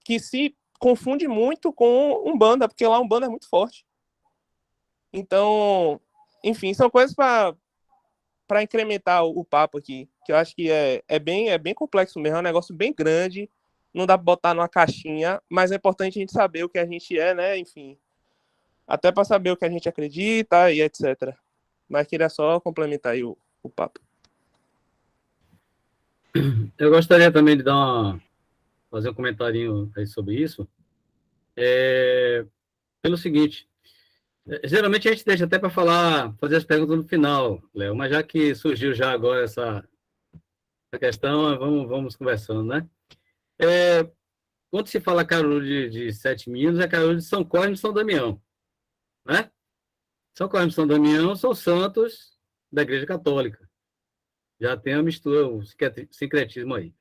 que se confunde muito com Umbanda, porque lá Umbanda é muito forte. Então, enfim, são coisas para incrementar o papo aqui, que eu acho que é bem complexo mesmo, é um negócio bem grande, não dá para botar numa caixinha, mas é importante a gente saber o que a gente é, né? Enfim, até para saber o que a gente acredita e etc. Mas queria só complementar aí o papo. Eu gostaria também de fazer um comentarinho aí sobre isso. Pelo seguinte, geralmente a gente deixa até para fazer as perguntas no final, Léo, mas já que surgiu já agora essa questão, vamos conversando, né? Quando se fala caruru de 7 meninos, é caruru de São Cosme e São Damião, né? São Cosme e São Damião são santos da Igreja Católica. Já tem a mistura, o sincretismo aí.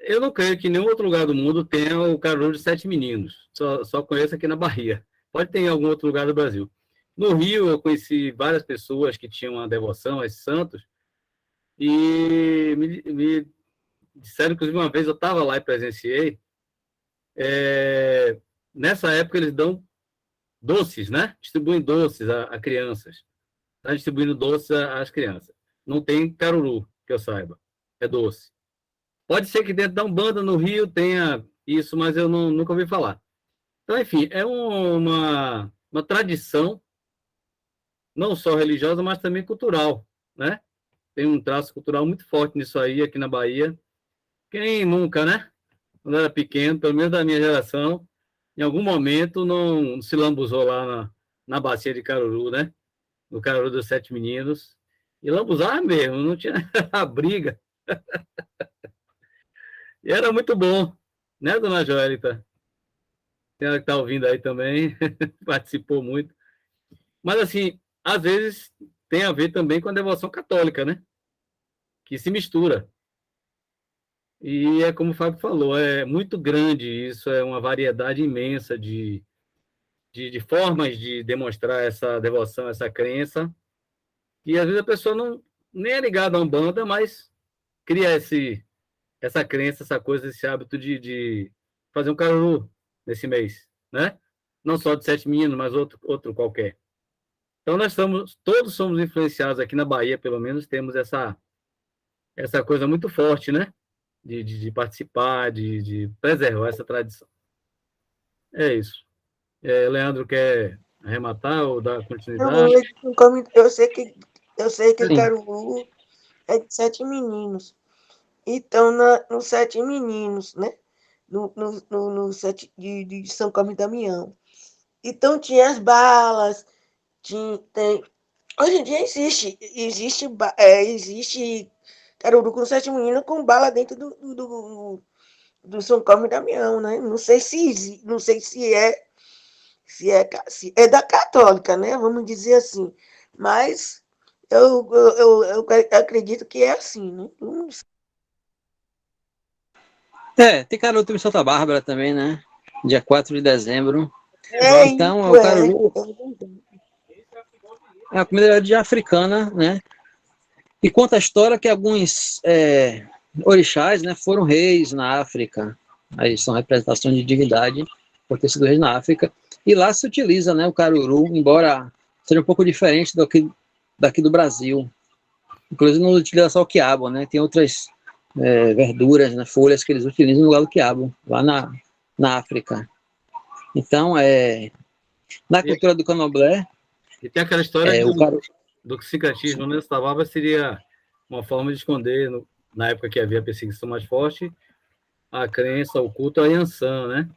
Eu não creio que em nenhum outro lugar do mundo tenha o caruru de 7 meninos. Só conheço aqui na Bahia. Pode ter em algum outro lugar do Brasil. No Rio, eu conheci várias pessoas que tinham uma devoção a esses santos e me disseram, inclusive, uma vez eu estava lá e presenciei. Nessa época, eles dão doces, né? Distribuem doces a crianças. Está distribuindo doces às crianças. Não tem caruru, que eu saiba. É doce. Pode ser que dentro da Umbanda, no Rio, tenha isso, mas eu nunca ouvi falar. Então, enfim, é uma tradição, não só religiosa, mas também cultural, né? Tem um traço cultural muito forte nisso aí, aqui na Bahia. Quem nunca, né? Quando era pequeno, pelo menos da minha geração, em algum momento não se lambuzou lá na bacia de Caruru, né? No Caruru dos Sete Meninos. E lambuzava mesmo, não tinha a briga. E era muito bom, né, dona Joelita? Ela que está ouvindo aí também, participou muito. Mas, assim, às vezes tem a ver também com a devoção católica, né? Que se mistura. E é como o Fábio falou, é muito grande isso, é uma variedade imensa de formas de demonstrar essa devoção, essa crença. E às vezes a pessoa não nem é ligada a Umbanda, mas cria essa crença, essa coisa, esse hábito de fazer um caruru nesse mês, né? Não só de Sete Meninos, mas outro qualquer. Então todos somos influenciados aqui na Bahia, pelo menos temos essa coisa muito forte, né? De participar, de preservar essa tradição. É isso. Leandro quer arrematar ou dar continuidade? Eu sei que Sim. Caruru é de Sete Meninos. Então, no Sete Meninos, né? No Sete de São Carlos e Damião. Então, tinha as balas, tem... Hoje em dia existe Caruru com Sete Meninos com bala dentro do São Carlos e Damião, né? Não sei se é da católica, né? Vamos dizer assim. Mas eu acredito que é assim, né? Tem Caruto em Santa Bárbara também, né? Dia 4 de dezembro. É Então, isso, o Caruru é é a comunidade africana, né? E conta a história que alguns orixás, né, foram reis na África. Aí são representações de divindade por ter sido reis na África. E lá se utiliza, né, o caruru, embora seja um pouco diferente daqui do Brasil. Inclusive não utiliza só o quiabo, né? Tem outras verduras, né, folhas que eles utilizam no lugar do quiabo, lá na África. Então, na cultura do candomblé... E tem aquela história do sincretismo, né? Essa palavra seria uma forma de esconder, na época que havia perseguição mais forte, a crença, o culto a Yansan, né?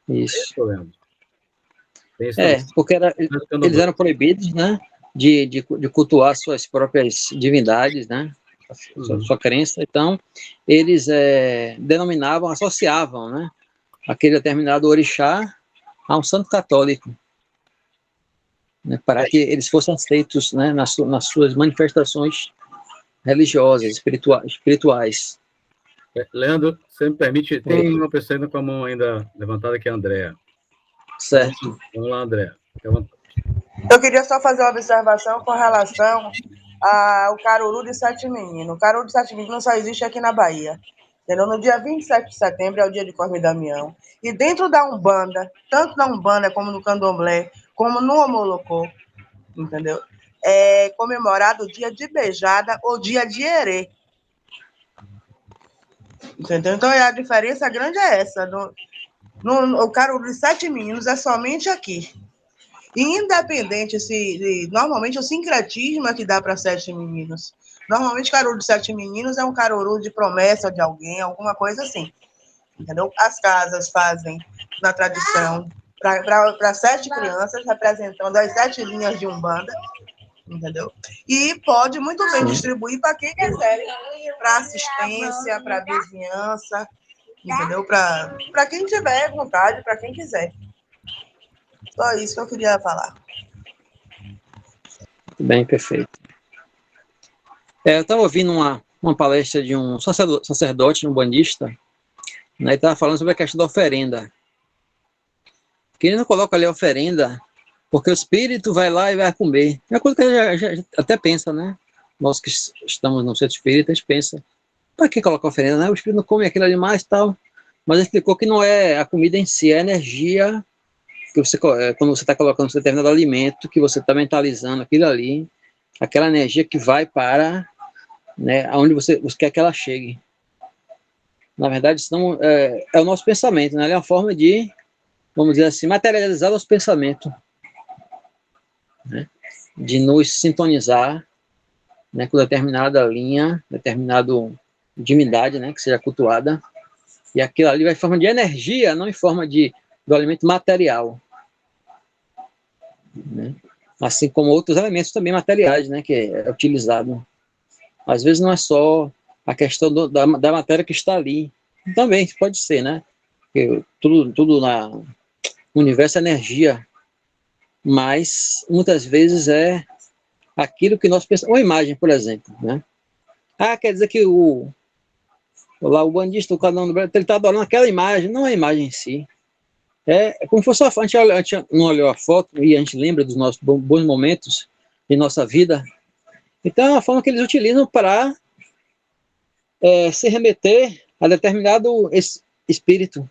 Isso. Porque eles eram proibidos, né, de cultuar suas próprias divindades, né, sua crença. Então, eles denominavam, associavam, né, aquele determinado orixá a um santo católico, né, para que eles fossem aceitos, né, nas suas manifestações religiosas, espirituais. Leandro, você me permite, tem uma pessoa ainda com a mão ainda levantada, que é a Andréa. Certo. Vamos lá, Andréa. Eu queria só fazer uma observação com relação ao Caruru de Sete Meninos. O Caruru de Sete Meninos só existe aqui na Bahia. Entendeu? No dia 27 de setembro é o dia de Cosme e Damião. E dentro da Umbanda, tanto na Umbanda como no Candomblé, como no Omolocô, entendeu? É comemorado o dia de Beijada ou dia de Herê. Entendeu? Então a diferença grande é essa. O Caruru de Sete Meninos é somente aqui. Independente normalmente o sincretismo é que dá para Sete Meninos. Normalmente Caruru de Sete Meninos é um caruru de promessa de alguém, alguma coisa assim. Entendeu? As casas fazem na tradição para 7 crianças, representando as 7 linhas de Umbanda, entendeu? E pode muito bem distribuir para quem quiser, para assistência, para vizinhança, entendeu? Para quem tiver vontade, para quem quiser. Só isso que eu queria falar. Bem, perfeito. Eu estava ouvindo uma palestra de um sacerdote, um bandista, né, e estava falando sobre a questão da oferenda. Que ele não coloca ali a oferenda porque o espírito vai lá e vai comer. É uma coisa que a gente até pensa, né? Nós que estamos no centro espírita, a gente pensa, para que colocar a oferenda? Né? O espírito não come aquilo ali mais e tal. Mas ele explicou que não é a comida em si, é a energia que você, quando você está colocando um determinado alimento, que você está mentalizando aquilo ali, aquela energia que vai para, né, aonde você quer que ela chegue. Na verdade, senão, é o nosso pensamento, né? É uma forma de, vamos dizer assim, materializar nosso pensamento, né? De nos sintonizar, né, com determinada linha, determinada divindade, né, que seja cultuada, e aquilo ali vai em forma de energia, não em forma de do alimento material, né? Assim como outros elementos também materiais, né, que é utilizado. Às vezes não é só a questão da matéria que está ali, também pode ser, né? Porque tudo no universo é energia, mas muitas vezes é aquilo que nós pensamos. Uma imagem, por exemplo, né? Quer dizer que o bandista, o canal do Brasil, ele está adorando aquela imagem, não é a imagem em si. É como se fosse a gente não olhou a foto e a gente lembra dos nossos bons momentos de nossa vida. Então é uma forma que eles utilizam para se remeter a determinado espírito,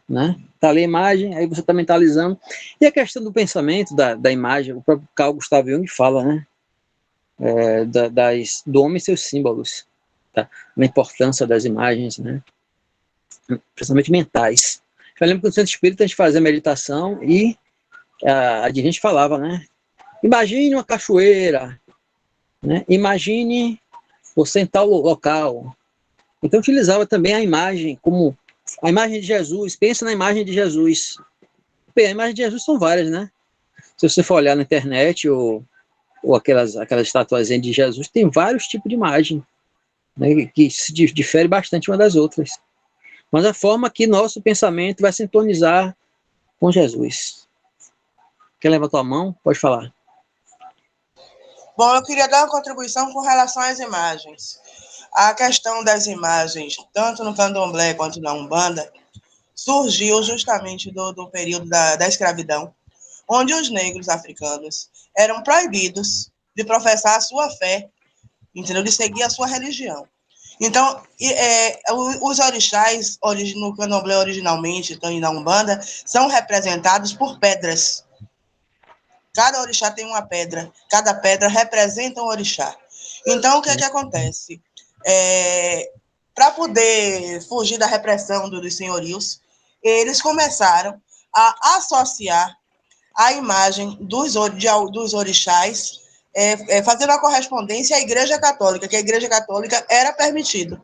né? Tá ali a imagem, aí você está mentalizando. E a questão do pensamento, da imagem, o próprio Carl Gustav Jung fala, né? Do homem e seus símbolos, tá? A importância das imagens, né? Principalmente mentais. Eu lembro que no centro espírita a gente fazia meditação e a dirigente falava, né? Imagine uma cachoeira, né? Imagine você em tal local. Então utilizava também a imagem como a imagem de Jesus. Pensa na imagem de Jesus. Bem, a imagem de Jesus são várias, né? Se você for olhar na internet ou aquelas estatuazinhas de Jesus, tem vários tipos de imagem, né, que se difere bastante uma das outras. Mas a forma que nosso pensamento vai sintonizar com Jesus. Quer levantar a mão? Pode falar. Bom, eu queria dar uma contribuição com relação às imagens. A questão das imagens, tanto no candomblé quanto na Umbanda, surgiu justamente do período da escravidão, onde os negros africanos eram proibidos de professar a sua fé, entendeu? De seguir a sua religião. Então, os orixás, no candomblé originalmente, e na Umbanda, são representados por pedras. Cada orixá tem uma pedra, cada pedra representa um orixá. Então, o que é que acontece? Para poder fugir da repressão dos senhorios, eles começaram a associar a imagem dos orixás, fazendo a correspondência à Igreja Católica, que a Igreja Católica era permitido.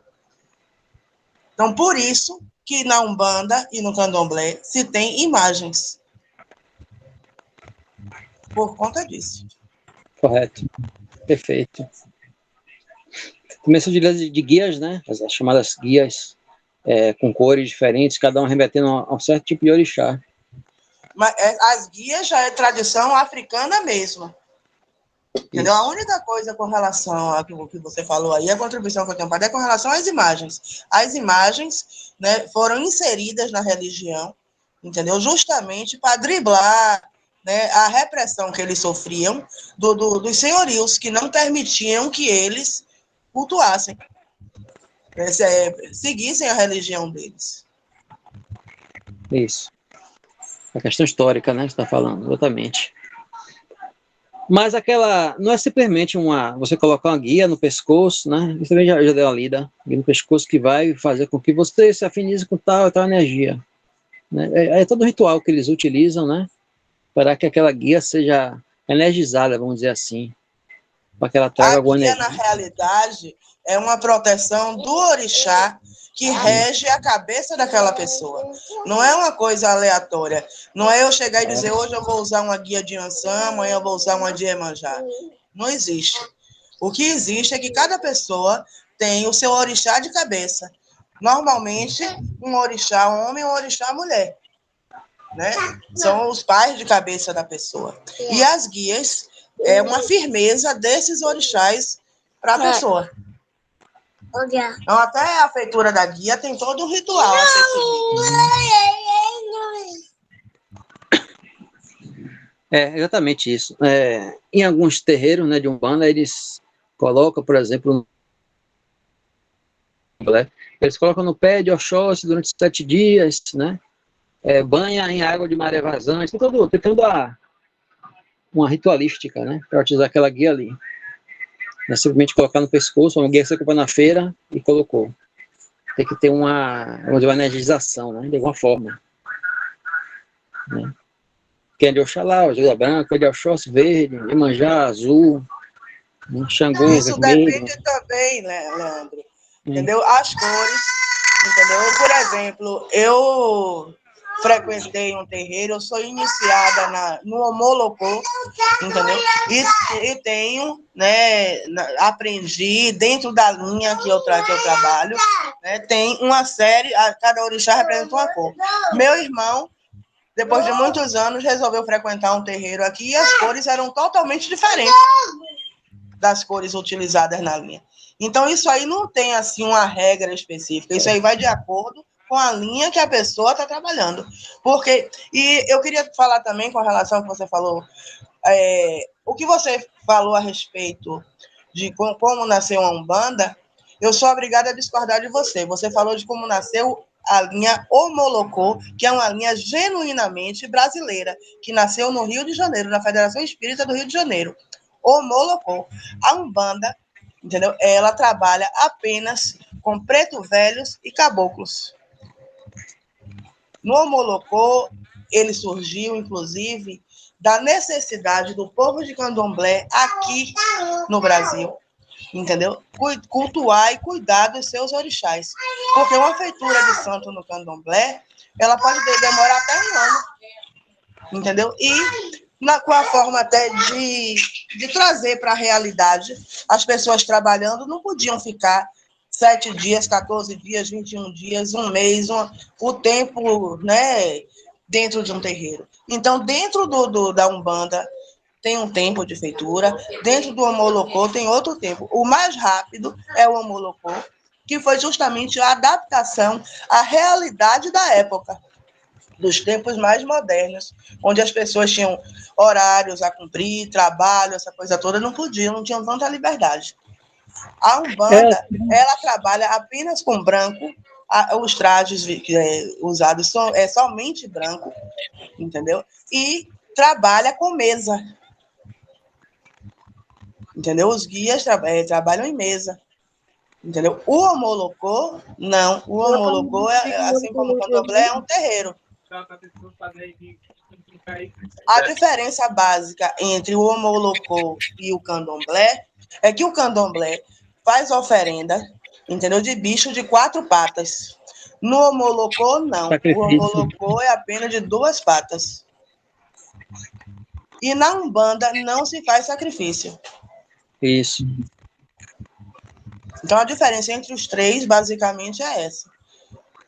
Então, por isso que na Umbanda e no Candomblé se tem imagens. Por conta disso. Correto. Perfeito. Começou de guias, né? As chamadas guias, com cores diferentes, cada um remetendo a um certo tipo de orixá. Mas as guias já é tradição africana mesmo. Entendeu? A única coisa com relação ao que você falou aí, a contribuição que eu tenho para dar é com relação às imagens. As imagens, né, foram inseridas na religião, entendeu? Justamente para driblar, né, a repressão que eles sofriam dos senhorios, que não permitiam que eles cultuassem, seguissem a religião deles. Isso. A questão histórica, né, que você está falando, exatamente. Mas não é simplesmente você colocar uma guia no pescoço, né? Você também já deu uma lida, guia no pescoço que vai fazer com que você se afinize com tal energia. Né? É todo ritual que eles utilizam, né? Para que aquela guia seja energizada, vamos dizer assim. Para que ela traga alguma energia. A guia, na realidade, é uma proteção do orixá que rege a cabeça daquela pessoa. Não é uma coisa aleatória. Não é eu chegar e dizer, hoje eu vou usar uma guia de Ançã, amanhã eu vou usar uma de Iemanjá. Não existe. O que existe é que cada pessoa tem o seu orixá de cabeça. Normalmente, um orixá homem e um orixá mulher. Né? São os pais de cabeça da pessoa. E as guias é uma firmeza desses orixás para a pessoa. Então, até a feitura da guia tem todo um ritual a ser seguido. Exatamente isso. Em alguns terreiros, né, de Umbanda, eles colocam, por exemplo, eles colocam no pé de Oxóssi durante 7 dias, né? Banha em água de maré vazante, tem toda uma ritualística, né, para utilizar aquela guia ali. Não é simplesmente colocar no pescoço, uma guia que você comprou na feira e colocou. Tem que ter uma energização, né, de alguma forma. Né? Quem é de Oxalá, ajuda branca, de Oxóssi verde, Iemanjá azul, né? Xangô isso vermelho. Depende também, né, Leandro? Entendeu? As cores, entendeu? Por exemplo, frequentei um terreiro, eu sou iniciada no Omolocô, entendeu? E tenho, né, aprendi dentro da linha que eu trabalho, né, tem uma série, cada orixá representa uma cor. Meu irmão, depois de muitos anos, resolveu frequentar um terreiro aqui e as cores eram totalmente diferentes das cores utilizadas na linha. Então, isso aí não tem, assim, uma regra específica. Isso aí vai de acordo com a linha que a pessoa está trabalhando. E eu queria falar também com relação ao que você falou, o que você falou a respeito de como nasceu a Umbanda, eu sou obrigada a discordar de você. Você falou de como nasceu a linha Omolocô, que é uma linha genuinamente brasileira, que nasceu no Rio de Janeiro, na Federação Espírita do Rio de Janeiro. Omolocô. A Umbanda, entendeu? Ela trabalha apenas com preto velhos e caboclos. No Omolocô, ele surgiu, inclusive, da necessidade do povo de candomblé aqui no Brasil, entendeu? Cultuar e cuidar dos seus orixás. Porque uma feitura de santo no candomblé, ela pode demorar até um ano, entendeu? E com a forma até de trazer para a realidade, as pessoas trabalhando não podiam ficar 7 dias, 14 dias, 21 dias, um mês, o tempo, né, dentro de um terreiro. Então, dentro da Umbanda, tem um tempo de feitura, dentro do Omolocô tem outro tempo. O mais rápido é o Omolocô, que foi justamente a adaptação à realidade da época, dos tempos mais modernos, onde as pessoas tinham horários a cumprir, trabalho, essa coisa toda, não tinham tanta liberdade. A Umbanda, ela trabalha apenas com branco, os trajes usados são somente branco, entendeu? E trabalha com mesa, entendeu? Os guias trabalham em mesa, entendeu? O Omolocô, não. O Omolocô, assim como o candomblé, é um terreiro. A diferença básica entre o Omolocô e o candomblé é que o candomblé faz oferenda, entendeu? De bicho de 4 patas. No Omolocô, não. O Omolocô é apenas de 2 patas. E na Umbanda não se faz sacrifício. Isso. Então a diferença entre os três, basicamente, é essa.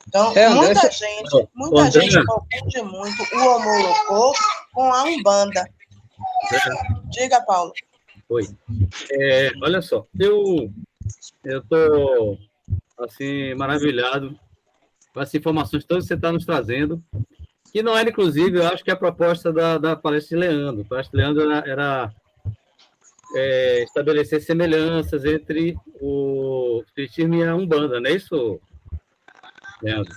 Então, muita gente confunde muito o Omolocô com a Umbanda. Diga, Paulo. Oi. Olha só, eu estou assim, maravilhado com as informações todas que você está nos trazendo, que não era, inclusive, eu acho que a proposta da palestra de Leandro. A palestra de Leandro era estabelecer semelhanças entre o Espiritismo e a Umbanda, não é isso, Leandro?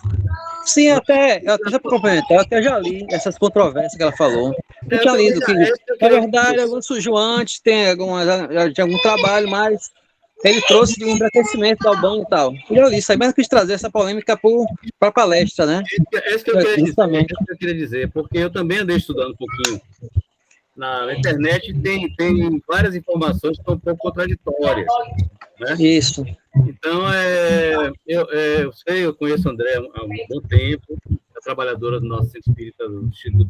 Sim, até para complementar, eu até já li essas controvérsias que ela falou. Eu tinha lido que, na verdade, alguns surgiu antes, tem algum trabalho, mas ele trouxe de um embranquecimento da Umbanda e tal. E eu li isso aí, mas eu quis trazer essa polêmica para a palestra, né? É isso que eu queria dizer, porque eu também andei estudando um pouquinho. Na internet tem várias informações que estão um pouco contraditórias, né? Isso. Então, eu conheço a André há um bom tempo, é trabalhadora do nosso Centro Espírita, do Instituto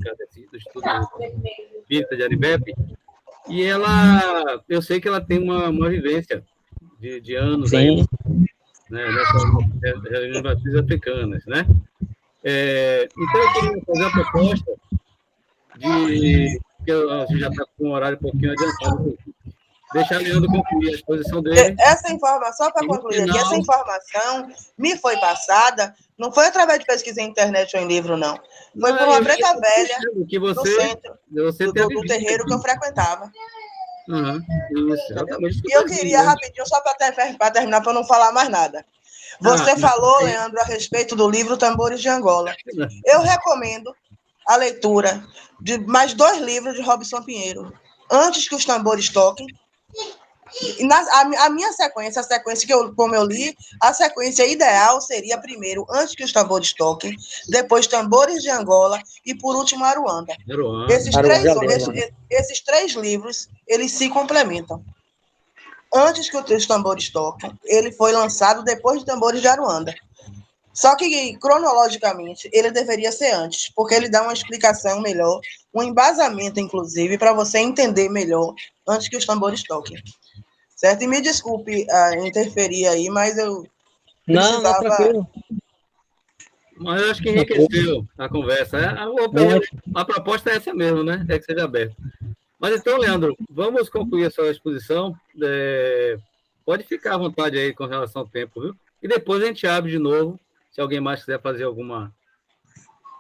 Espírita de Aribepe, e eu sei que ela tem uma vivência de anos aí, né, nessas religiões africanas, né? Então, eu queria fazer a proposta que a gente já está com um horário um pouquinho adiantado. Deixar o Leandro concluir a exposição dele. Essa informação, para concluir aqui, essa informação me foi passada, não foi através de pesquisa na internet ou em livro, não. Foi por uma preta velha que no centro do terreiro que eu frequentava. Isso, e eu queria, rapidinho, só para terminar, para não falar mais nada. Você falou, Leandro, a respeito do livro Tambores de Angola. Eu recomendo a leitura de mais 2 livros de Robson Pinheiro. Antes que os Tambores Toquem. A minha sequência, como eu li, a sequência ideal seria primeiro Antes que os Tambores Toquem, depois Tambores de Angola e, por último, Aruanda. Esses 3 livros, eles se complementam. Antes que os Tambores Toquem, ele foi lançado depois de Tambores de Aruanda. Só que, cronologicamente, ele deveria ser antes, porque ele dá uma explicação melhor, um embasamento, inclusive, para você entender melhor antes que os tambores toquem. Certo? E me desculpe interferir aí, mas eu Não, precisava... tranquilo. Mas eu acho que enriqueceu a conversa. Ótimo. A proposta é essa mesmo, né? É que seja aberto. Mas então, Leandro, vamos concluir a sua exposição. Pode ficar à vontade aí com relação ao tempo, viu? E depois a gente abre de novo, se alguém mais quiser fazer alguma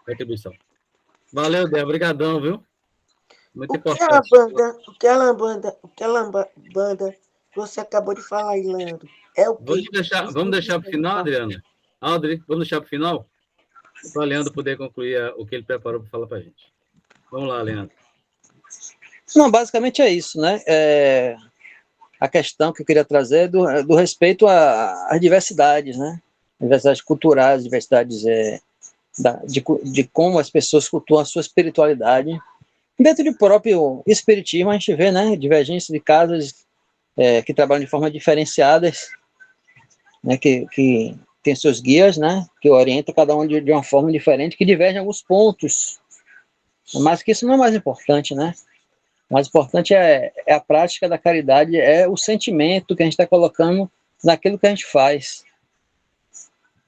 contribuição. Valeu, Débora. Obrigadão, viu? Muito importante. Aquela banda que você acabou de falar aí, Leandro, é o quê? Vamos deixar para o final, Adriana? Aldri, vamos deixar para o final? Para o Leandro poder concluir o que ele preparou para falar para a gente. Vamos lá, Leandro. Não, basicamente é isso, né? A questão que eu queria trazer é do respeito às diversidades, né? Diversidades culturais, diversidades de como as pessoas cultuam a sua espiritualidade. Dentro do próprio espiritismo, a gente vê, né? Divergência de casas que trabalham de forma diferenciadas, né? Que tem seus guias, né? Que orientam cada um de uma forma diferente, que divergem em alguns pontos. Mas que isso não é o mais importante, né? O mais importante é a prática da caridade, é o sentimento que a gente está colocando naquilo que a gente faz.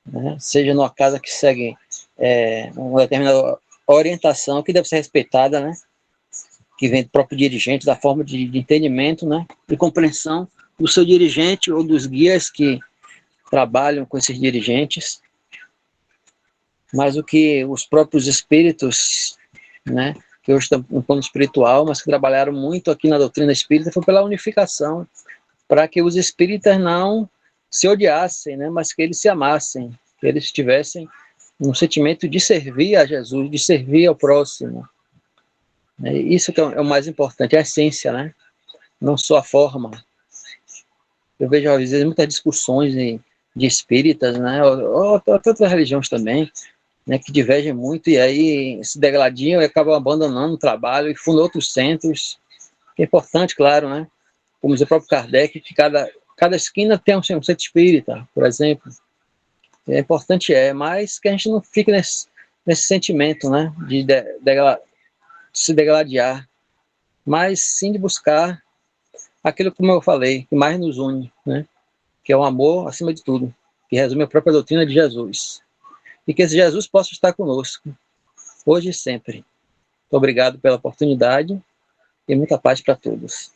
Né? Seja numa casa que segue uma determinada orientação que deve ser respeitada, né? Que vem do próprio dirigente, da forma de entendimento, né? De compreensão do seu dirigente ou dos guias que trabalham com esses dirigentes. Mas o que os próprios espíritos, né? Que hoje estão no plano espiritual, mas que trabalharam muito aqui na doutrina espírita, foi pela unificação, para que os espíritas não se odiassem, né, mas que eles se amassem, que eles tivessem um sentimento de servir a Jesus, de servir ao próximo. Isso que é o mais importante, a essência, né? Não só a forma. Eu vejo, às vezes, muitas discussões de espíritas, né, ou outras religiões também, né, que divergem muito e aí se degladiam e acabam abandonando o trabalho e fundam outros centros. É importante, claro, né? Como diz o próprio Kardec, que cada esquina tem um centro espírita, por exemplo. É importante, mas que a gente não fique nesse sentimento, né, de se degladiar, mas sim de buscar aquilo, como eu falei, que mais nos une, né, que é o amor acima de tudo, que resume a própria doutrina de Jesus. E que esse Jesus possa estar conosco, hoje e sempre. Muito obrigado pela oportunidade e muita paz para todos.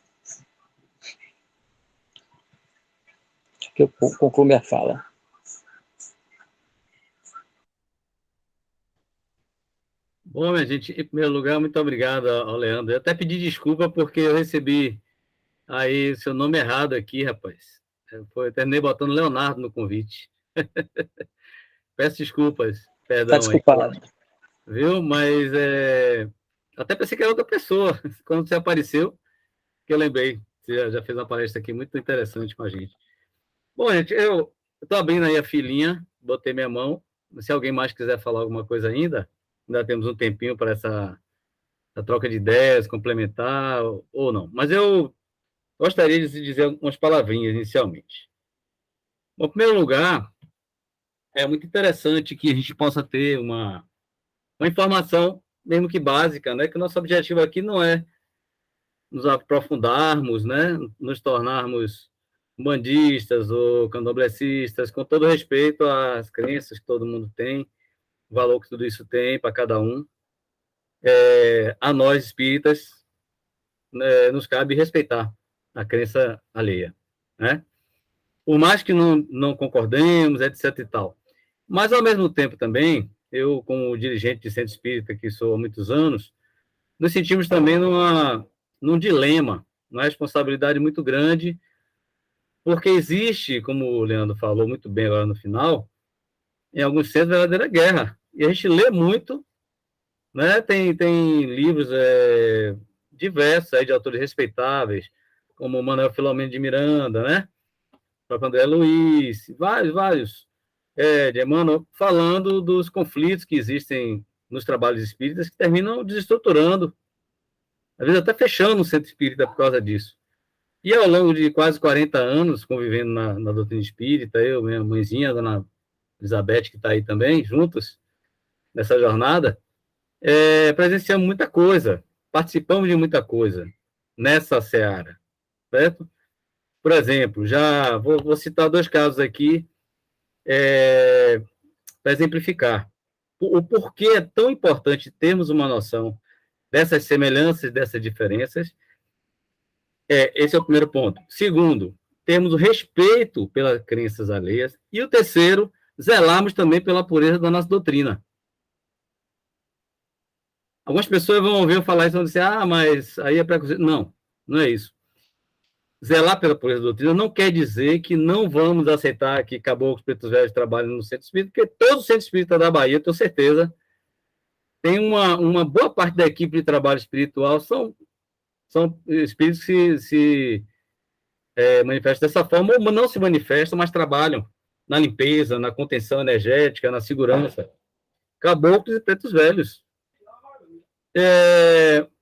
Que eu concluo minha fala. Bom, minha gente, em primeiro lugar, muito obrigado ao Leandro. Eu até pedi desculpa porque eu recebi aí seu nome errado aqui, rapaz. Eu terminei botando Leonardo no convite. Peço desculpas, perdão. Tá desculpado. Aí, viu? Mas até pensei que era outra pessoa. Quando você apareceu, que eu lembrei. Você já fez uma palestra aqui muito interessante com a gente. Bom, gente, eu estou abrindo aí a filinha, botei minha mão. Se alguém mais quiser falar alguma coisa ainda temos um tempinho para essa troca de ideias, complementar ou não. Mas eu gostaria de dizer algumas palavrinhas inicialmente. Bom, em primeiro lugar, é muito interessante que a gente possa ter uma informação, mesmo que básica, né? Que o nosso objetivo aqui não é nos aprofundarmos, né? Nos tornarmos bandistas ou candomblecistas, com todo respeito às crenças que todo mundo tem, o valor que tudo isso tem para cada um. A nós, espíritas, nos cabe respeitar a crença alheia, né? Por mais que não concordemos, etc e tal. Mas, ao mesmo tempo, também, eu, como dirigente de centro espírita, que sou há muitos anos, nos sentimos também num dilema, uma responsabilidade muito grande, porque existe, como o Leandro falou muito bem agora no final, em alguns centros, verdadeira guerra. E a gente lê muito, né? Tem livros diversos aí de autores respeitáveis, como Manuel Filomeno de Miranda, né? O próprio André Luiz, vários de Emmanuel, falando dos conflitos que existem nos trabalhos espíritas que terminam desestruturando, às vezes até fechando o centro espírita por causa disso. E ao longo de quase 40 anos convivendo na doutrina espírita, eu, minha mãezinha, dona Elizabeth, que está aí também, juntos, nessa jornada, presenciamos muita coisa, participamos de muita coisa nessa seara, certo? Por exemplo, já vou citar 2 casos aqui para exemplificar. O porquê é tão importante termos uma noção dessas semelhanças, dessas diferenças. Esse é o primeiro ponto. Segundo, termos o respeito pelas crenças alheias. E o terceiro, zelarmos também pela pureza da nossa doutrina. Algumas pessoas vão ouvir eu falar isso e vão dizer, mas aí é preconceito. Não, não é isso. Zelar pela pureza da doutrina não quer dizer que não vamos aceitar que caboclos pretos velhos trabalhem no centro espírita, porque todo o centro espírita da Bahia, eu tenho certeza, tem uma boa parte da equipe de trabalho espiritual são espíritos que se manifestam dessa forma, ou não se manifestam, mas trabalham na limpeza, na contenção energética, na segurança. Caboclos e pretos velhos.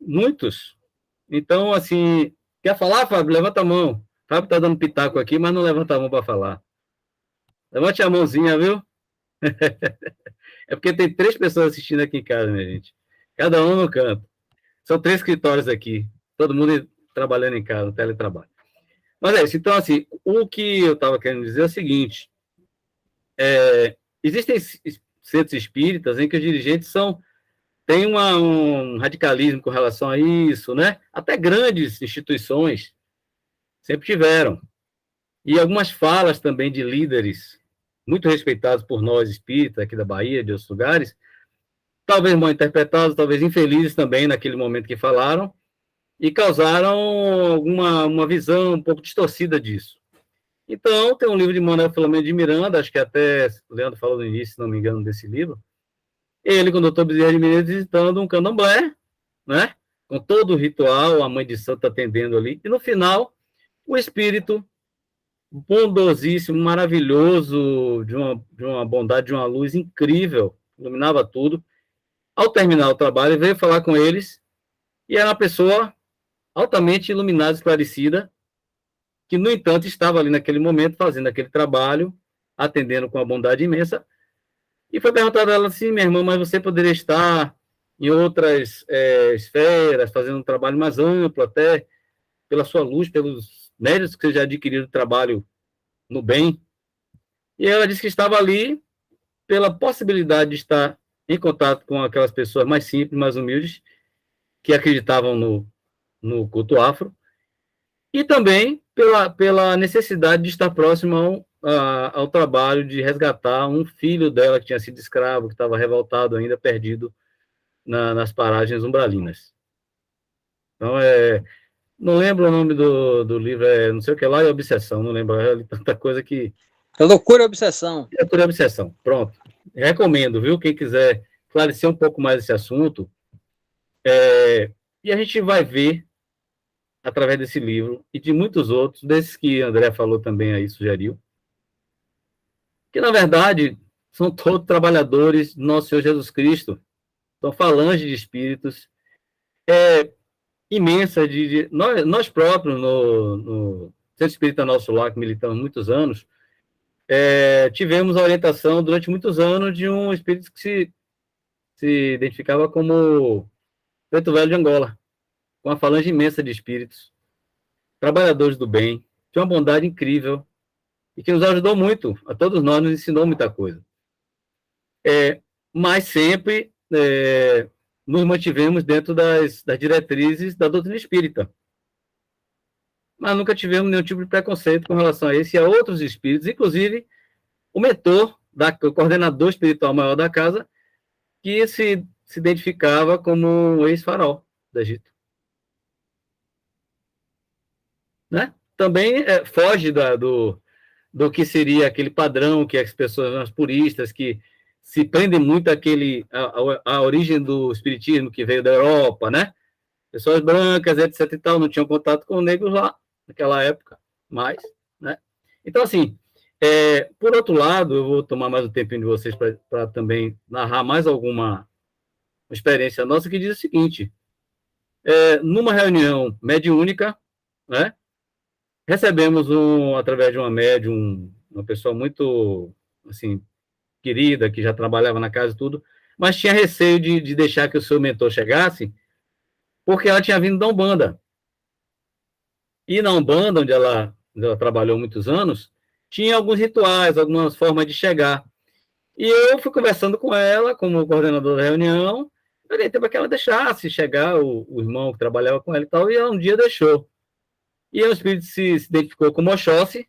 Muitos. Então, assim, quer falar, Fábio? Levanta a mão. Fábio está dando pitaco aqui, mas não levanta a mão para falar. Levante a mãozinha, viu? É porque tem 3 pessoas assistindo aqui em casa, minha gente. Cada um no canto. São 3 escritórios aqui. Todo mundo trabalhando em casa, no teletrabalho. Mas é isso. Então, assim, o que eu estava querendo dizer é o seguinte. Existem centros espíritas em que os dirigentes têm um radicalismo com relação a isso, né? Até grandes instituições sempre tiveram. E algumas falas também de líderes muito respeitados por nós espíritas aqui da Bahia, de outros lugares, talvez mal interpretados, talvez infelizes também naquele momento que falaram, e causaram uma visão um pouco distorcida disso. Então, tem um livro de Manuel Filomeno de Miranda, acho que até o Leandro falou no início, se não me engano, desse livro, ele com o doutor Bezerra de Menezes visitando um candomblé, né? Com todo o ritual, a mãe de santo atendendo ali, e no final, o espírito bondosíssimo, maravilhoso, de uma bondade, de uma luz incrível, iluminava tudo. Ao terminar o trabalho, ele veio falar com eles, e era uma pessoa altamente iluminada, esclarecida, que, no entanto, estava ali naquele momento, fazendo aquele trabalho, atendendo com uma bondade imensa, e foi perguntado a ela assim, minha irmã, mas você poderia estar em outras esferas, fazendo um trabalho mais amplo, até pela sua luz, pelos méritos que você já adquiriu do trabalho no bem. E ela disse que estava ali pela possibilidade de estar em contato com aquelas pessoas mais simples, mais humildes, que acreditavam no culto afro, e também pela necessidade de estar próximo ao trabalho de resgatar um filho dela que tinha sido escravo, que estava revoltado ainda, perdido nas paragens umbralinas. Então, não lembro o nome do livro, não sei o que lá, é Obsessão, não lembro, é tanta coisa que... É Loucura e Obsessão. Loucura e Obsessão, pronto. Recomendo, viu? Quem quiser esclarecer um pouco mais esse assunto, e a gente vai ver, através desse livro, e de muitos outros, desses que André falou também aí, sugeriu, que, na verdade, são todos trabalhadores do nosso Senhor Jesus Cristo, são falanges de espíritos, imensa, nós próprios, no Centro Espírita Nosso Lar, que militamos muitos anos, tivemos a orientação, durante muitos anos, de um espírito que se identificava como Preto Velho de Angola, com uma falange imensa de espíritos, trabalhadores do bem, de uma bondade incrível, e que nos ajudou muito, a todos nós, nos ensinou muita coisa. Mas sempre nos mantivemos dentro das diretrizes da doutrina espírita. Mas nunca tivemos nenhum tipo de preconceito com relação a esse e a outros espíritos, inclusive o mentor, o coordenador espiritual maior da casa, que se identificava como um ex-farol do Egito. Né? Também foge do que seria aquele padrão que as pessoas, as puristas, que se prendem muito à origem do espiritismo que veio da Europa, né? Pessoas brancas, etc e tal, não tinham contato com negros lá, naquela época, mais, né? Então, assim, por outro lado, eu vou tomar mais um tempinho de vocês para também narrar mais alguma experiência nossa, que diz o seguinte, numa reunião mediúnica, né? Recebemos, através de uma médium, uma pessoa muito, assim, querida, que já trabalhava na casa e tudo, mas tinha receio de deixar que o seu mentor chegasse, porque ela tinha vindo da Umbanda. E na Umbanda, onde ela trabalhou muitos anos, tinha alguns rituais, algumas formas de chegar. E eu fui conversando com ela, como coordenador da reunião, orientei para que ela deixasse chegar o irmão que trabalhava com ela e tal, e ela um dia deixou. E o espírito se identificou como Oxóssi,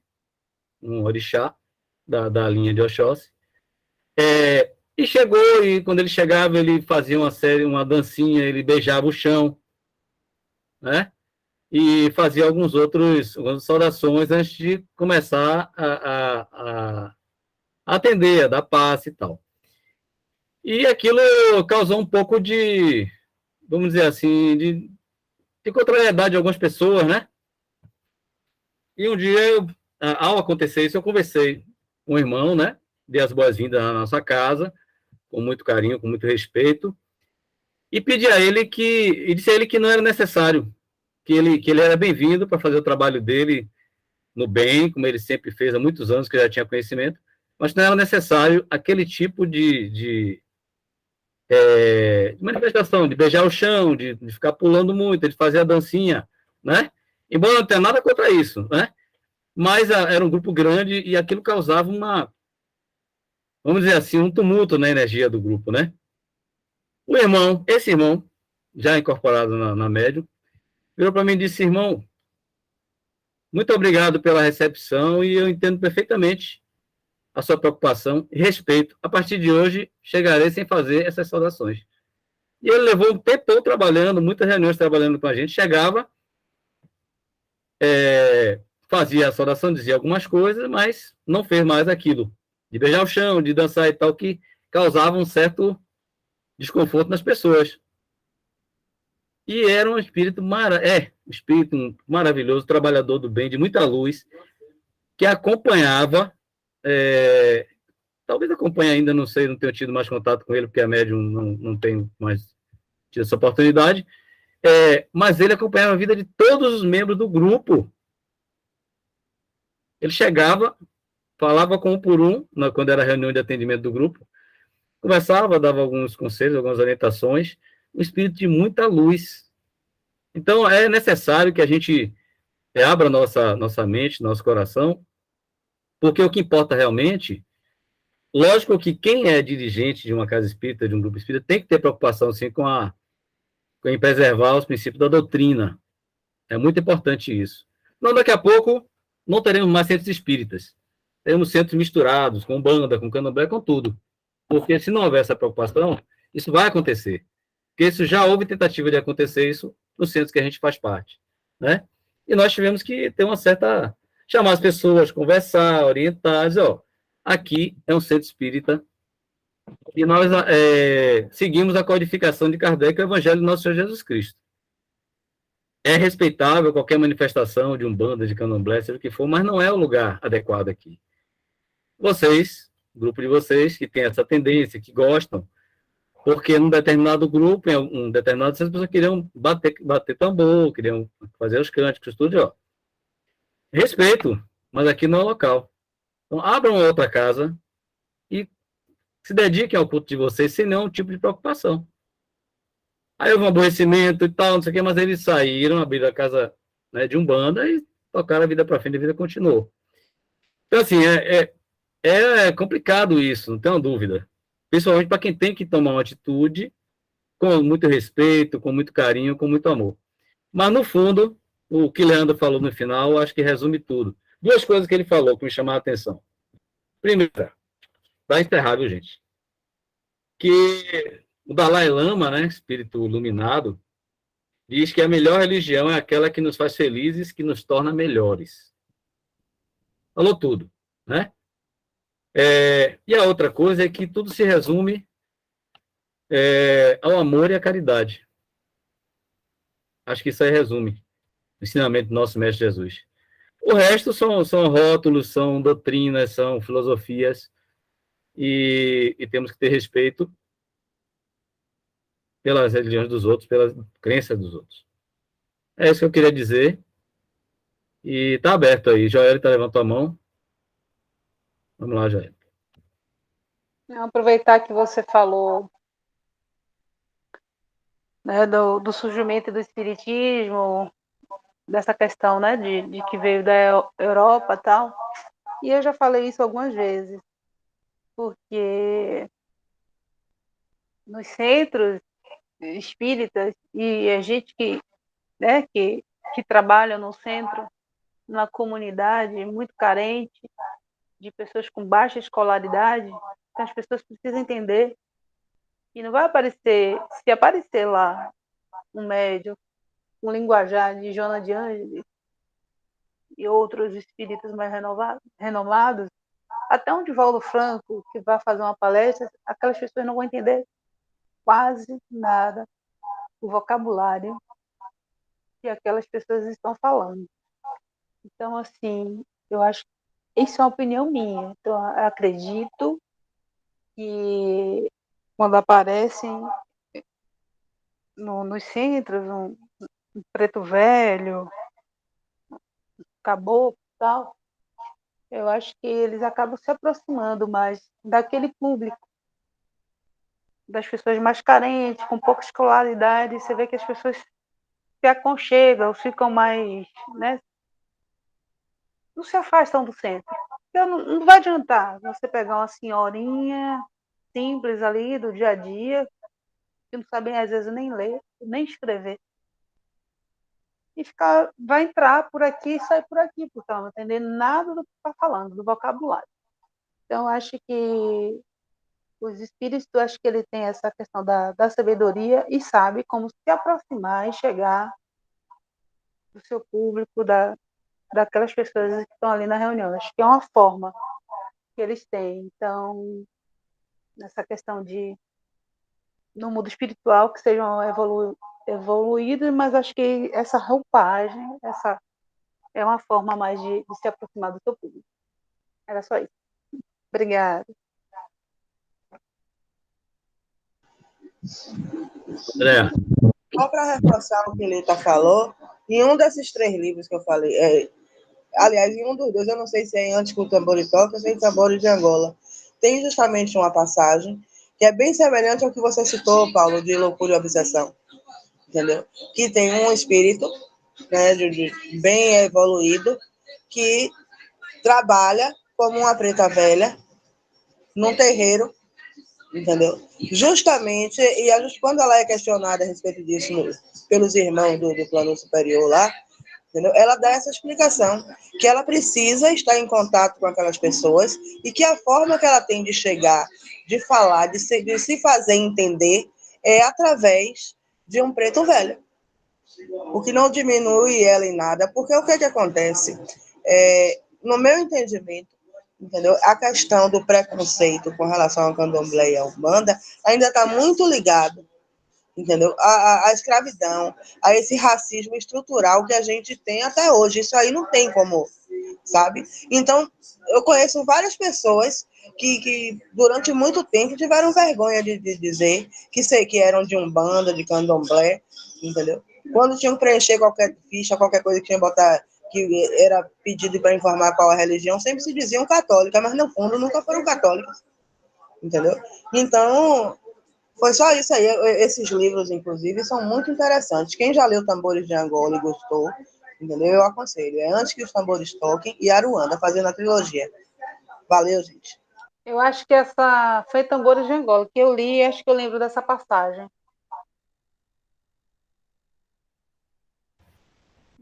um orixá da linha de Oxóssi, e chegou, e quando ele chegava, ele fazia uma dancinha, ele beijava o chão, né? E fazia algumas saudações antes de começar a atender, a dar passe e tal. E aquilo causou um pouco de, vamos dizer assim, de contrariedade de algumas pessoas, né? E um dia, ao acontecer isso, eu conversei com o irmão, né? Dei as boas-vindas na nossa casa, com muito carinho, com muito respeito, e pedi a ele e disse a ele que não era necessário, que ele era bem-vindo para fazer o trabalho dele no bem, como ele sempre fez há muitos anos, que eu já tinha conhecimento, mas não era necessário aquele tipo de manifestação, de beijar o chão, de ficar pulando muito, de fazer a dancinha, né? Embora não tenha nada contra isso, né? Mas era um grupo grande e aquilo causava vamos dizer assim, um tumulto na energia do grupo, né? Esse irmão, já incorporado na médium, virou para mim e disse: irmão, muito obrigado pela recepção e eu entendo perfeitamente a sua preocupação e respeito. A partir de hoje, chegarei sem fazer essas saudações. E ele levou um tempo trabalhando, muitas reuniões trabalhando com a gente, chegava, fazia a saudação, dizia algumas coisas, mas não fez mais aquilo, de beijar o chão, de dançar e tal, que causava um certo desconforto nas pessoas. E era um espírito maravilhoso, trabalhador do bem, de muita luz, que acompanhava, talvez acompanhe ainda, não sei, não tenho tido mais contato com ele, porque a médium não tenho mais tido essa oportunidade, mas ele acompanhava a vida de todos os membros do grupo. Ele chegava, falava com um por um, quando era a reunião de atendimento do grupo, conversava, dava alguns conselhos, algumas orientações, um espírito de muita luz. Então, é necessário que a gente abra nossa mente, nosso coração, porque o que importa realmente, lógico que quem é dirigente de uma casa espírita, de um grupo espírita, tem que ter preocupação, sim, em preservar os princípios da doutrina. É muito importante isso. Não, daqui a pouco, não teremos mais centros espíritas. Teremos centros misturados, com banda, com candomblé, com tudo. Porque se não houver essa preocupação, isso vai acontecer. Porque isso já houve tentativa de acontecer isso nos centros que a gente faz parte, né? E nós tivemos que ter uma certa... chamar as pessoas, conversar, orientar, dizer, aqui é um centro espírita e nós seguimos a codificação de Kardec, o Evangelho do Nosso Senhor Jesus Cristo. É respeitável qualquer manifestação de umbanda, de candomblé, seja o que for, mas não é o lugar adequado aqui. Vocês, o grupo de vocês, que tem essa tendência, que gostam, porque num determinado grupo, em um determinado centro, as pessoas queriam bater tambor, queriam fazer os cânticos, tudo, respeito, mas aqui não é o local. Então, abram outra casa e se dediquem ao culto de vocês sem nenhum tipo de preocupação. Aí houve um aborrecimento e tal, não sei o que, mas eles saíram, abriram a casa, né, de Umbanda e tocaram a vida para frente, a vida continuou. Então, assim, é complicado isso, não tenho dúvida. Principalmente para quem tem que tomar uma atitude com muito respeito, com muito carinho, com muito amor. Mas, no fundo, o que Leandro falou no final, acho que resume tudo. Duas coisas que ele falou que me chamaram a atenção. Primeira, para encerrar, viu, gente? Que o Dalai Lama, né, espírito iluminado, diz que a melhor religião é aquela que nos faz felizes, que nos torna melhores. Falou tudo, né? E a outra coisa é que tudo se resume ao amor e à caridade. Acho que isso aí resume o ensinamento do nosso Mestre Jesus. O resto são rótulos, são doutrinas, são filosofias, e temos que ter respeito pelas religiões dos outros, pelas crenças dos outros. É isso que eu queria dizer. E está aberto aí. Joel está levantando a mão. Vamos lá, Joel. Aproveitar que você falou, né, do surgimento do espiritismo, dessa questão, né, de que veio da Europa e tal. E eu já falei isso algumas vezes, porque nos centros espíritas e a gente que, né, que trabalha no centro, na comunidade muito carente, de pessoas com baixa escolaridade, então as pessoas precisam entender que não vai aparecer, se aparecer lá um médium, um linguajar de Joana de Ângeles e outros espíritos mais renomados, até um Divaldo Franco, que vai fazer uma palestra, aquelas pessoas não vão entender quase nada do vocabulário que aquelas pessoas estão falando. Então, assim, eu acho que isso é uma opinião minha. Então, eu acredito que quando aparecem nos centros, um preto velho, caboclo e tal, eu acho que eles acabam se aproximando mais daquele público, das pessoas mais carentes, com pouca escolaridade. Você vê que as pessoas se aconchegam, ficam mais, né, não se afastam do centro. Então, não vai adiantar você pegar uma senhorinha simples ali do dia a dia, que não sabem às vezes nem ler, nem escrever, e ficar, vai entrar por aqui e sair por aqui, porque ela não entende nada do que está falando, do vocabulário. Então, acho que os espíritos, acho que ele tem essa questão da sabedoria e sabe como se aproximar e chegar do seu público, daquelas pessoas que estão ali na reunião. Acho que é uma forma que eles têm. Então, nessa questão de, no mundo espiritual, que sejam evoluídos, mas acho que essa roupagem, essa é uma forma mais de se aproximar do seu público. Era só isso. Obrigada. André, Só para reforçar o que Lita falou, em um desses 3 livros que eu falei, aliás, em um dos 2, eu não sei se é em Antes que o Tambor Toque ou se é em Tambores de Angola, tem justamente uma passagem que é bem semelhante ao que você citou, Paulo, de loucura e obsessão, entendeu? Que tem um espírito, né, bem evoluído, que trabalha como uma preta velha num terreiro, entendeu? Justamente, quando ela é questionada a respeito disso pelos irmãos do plano superior lá, entendeu? Ela dá essa explicação, que ela precisa estar em contato com aquelas pessoas e que a forma que ela tem de chegar, de falar, de se fazer entender é através de um preto velho. O que não diminui ela em nada, porque o que acontece? No meu entendimento, entendeu? A questão do preconceito com relação ao candomblé e à umbanda ainda está muito ligado, entendeu? A escravidão, a esse racismo estrutural que a gente tem até hoje. Isso aí não tem como, sabe? Então, eu conheço várias pessoas que durante muito tempo tiveram vergonha de dizer que eram de umbanda, de candomblé, entendeu? Quando tinham que preencher qualquer ficha, qualquer coisa que tinha que botar, que era pedido para informar qual a religião, sempre se diziam católica, mas no fundo nunca foram católicos, entendeu? Então, foi só isso aí. Esses livros, inclusive, são muito interessantes. Quem já leu Tambores de Angola e gostou, entendeu? Eu aconselho. É Antes que os Tambores Toquem e Aruanda, fazendo a trilogia. Valeu, gente. Eu acho que essa foi Tambores de Angola, que eu li e acho que eu lembro dessa passagem.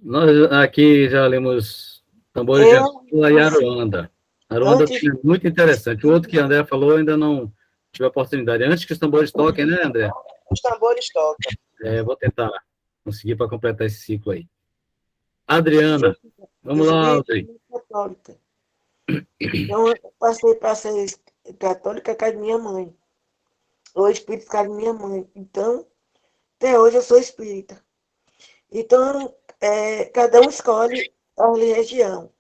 nós aqui já lemos Tambores de Angola e Aruanda. Aruanda é muito interessante. O outro que André falou, eu ainda não tive a oportunidade. Antes que os tambores toquem, né, André? Os Tambores Tocam. Vou tentar conseguir para completar esse ciclo aí. Adriana, vamos lá, Audrey. Católica. Então, eu passei para ser católica com a minha mãe. Ou espírita com a minha mãe. Então, até hoje eu sou espírita. Então, cada um escolhe a religião.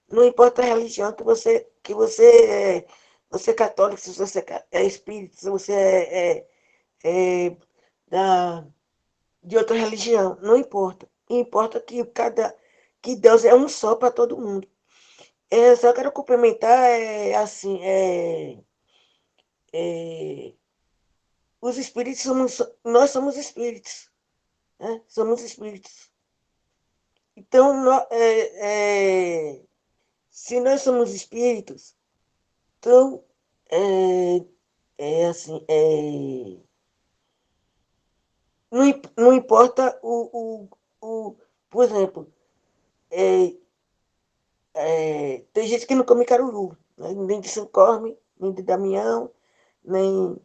Não importa a religião você é católico, se você é espírita, se você é de outra religião. Não importa. Importa que Deus é um só para todo mundo. Só quero complementar, assim, os espíritos nós somos espíritos, né? Somos espíritos. Então, se nós somos espíritos, então, assim, não importa por exemplo, tem gente que não come caruru, né? Nem de São Corme, nem de Damião, nem...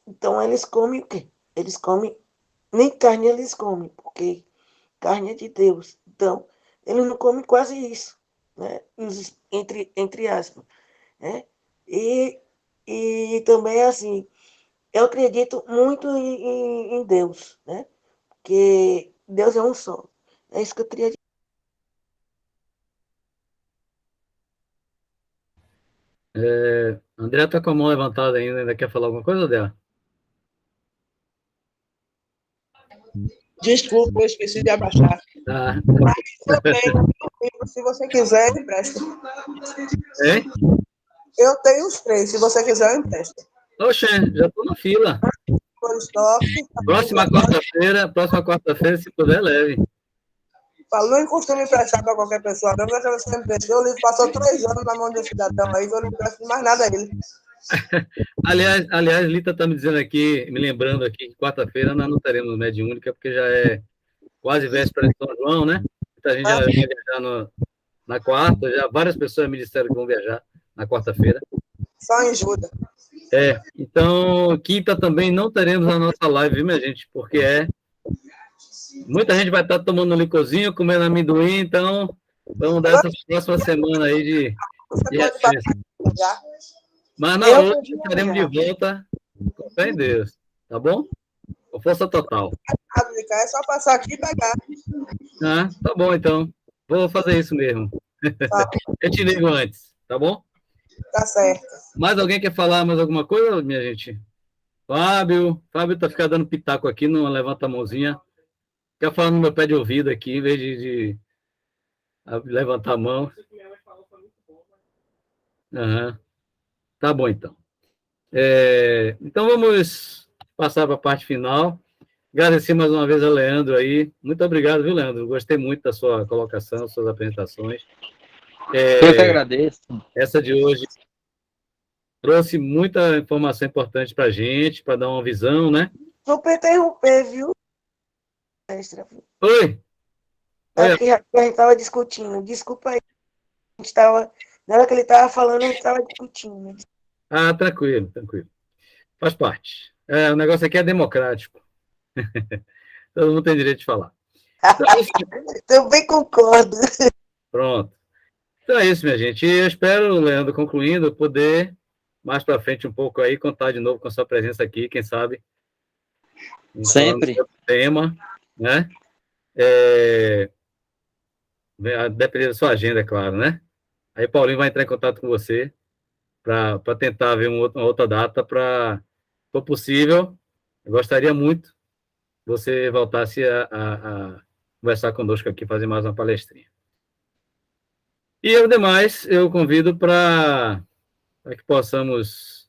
Então, eles comem o quê? Eles comem... Nem carne eles comem, porque carne é de Deus. Então, eles não comem quase isso, né? Entre aspas, né? E também, assim, eu acredito muito em Deus, né? Porque Deus é um só. É isso que eu queria dizer. André está com a mão levantada ainda quer falar alguma coisa, André? Desculpa, eu esqueci de abaixar. Tá. Eu tenho um livro, se você quiser, eu empresto. Hein? Eu tenho os 3, se você quiser, eu empresto. Oxe, já estou na fila. Por estoque. Próxima quarta-feira, se puder, leve. Falou em costume emprestar para qualquer pessoa, não vai você emprestou, o livro passou 3 anos na mão de um cidadão aí, eu não empresto mais nada a ele. Aliás, Lita está me dizendo aqui, me lembrando aqui, que quarta-feira nós não teremos mediúnica, porque já é quase véspera de São João, né? Muita gente já vai viajar na quarta, já várias pessoas me disseram que vão viajar na quarta-feira. Só em Judas. Então, quinta também não teremos a nossa live, viu, minha gente? Porque muita gente vai estar tomando um licorzinho, comendo amendoim, então vamos dar essa próxima semana aí de refresco. Mas na outra estaremos de volta, com fé em Deus, tá bom? Com força total. É só passar aqui e pegar. Tá bom, então. Vou fazer isso mesmo. Tá. Eu te ligo antes, tá bom? Tá certo. Mais alguém quer falar mais alguma coisa, minha gente? Fábio tá ficando dando pitaco aqui, não levanta a mãozinha. Fica falando no meu pé de ouvido aqui, em vez de levantar a mão. Tá bom, então. Então, vamos passar para a parte final. Agradecer mais uma vez a Leandro aí. Muito obrigado, viu, Leandro? Gostei muito da sua colocação, suas apresentações. Eu que agradeço. Essa de hoje trouxe muita informação importante para a gente, para dar uma visão, né? Vou interromper, viu? Oi! É que a gente estava discutindo. Desculpa aí. Na hora que ele estava falando, a gente estava discutindo. Tranquilo. Faz parte. O negócio aqui é democrático. Todo mundo tem direito de falar. Também concordo. Pronto. Então é isso, minha gente. Eu espero, Leandro, concluindo, poder, mais para frente um pouco aí, contar de novo com a sua presença aqui, quem sabe. Sempre. Tema, né? Depender da sua agenda, é claro, né? Aí Paulinho vai entrar em contato com você para tentar ver uma outra data para, se for possível, eu gostaria muito que você voltasse a conversar conosco aqui, fazer mais uma palestrinha. E o demais, eu convido para que possamos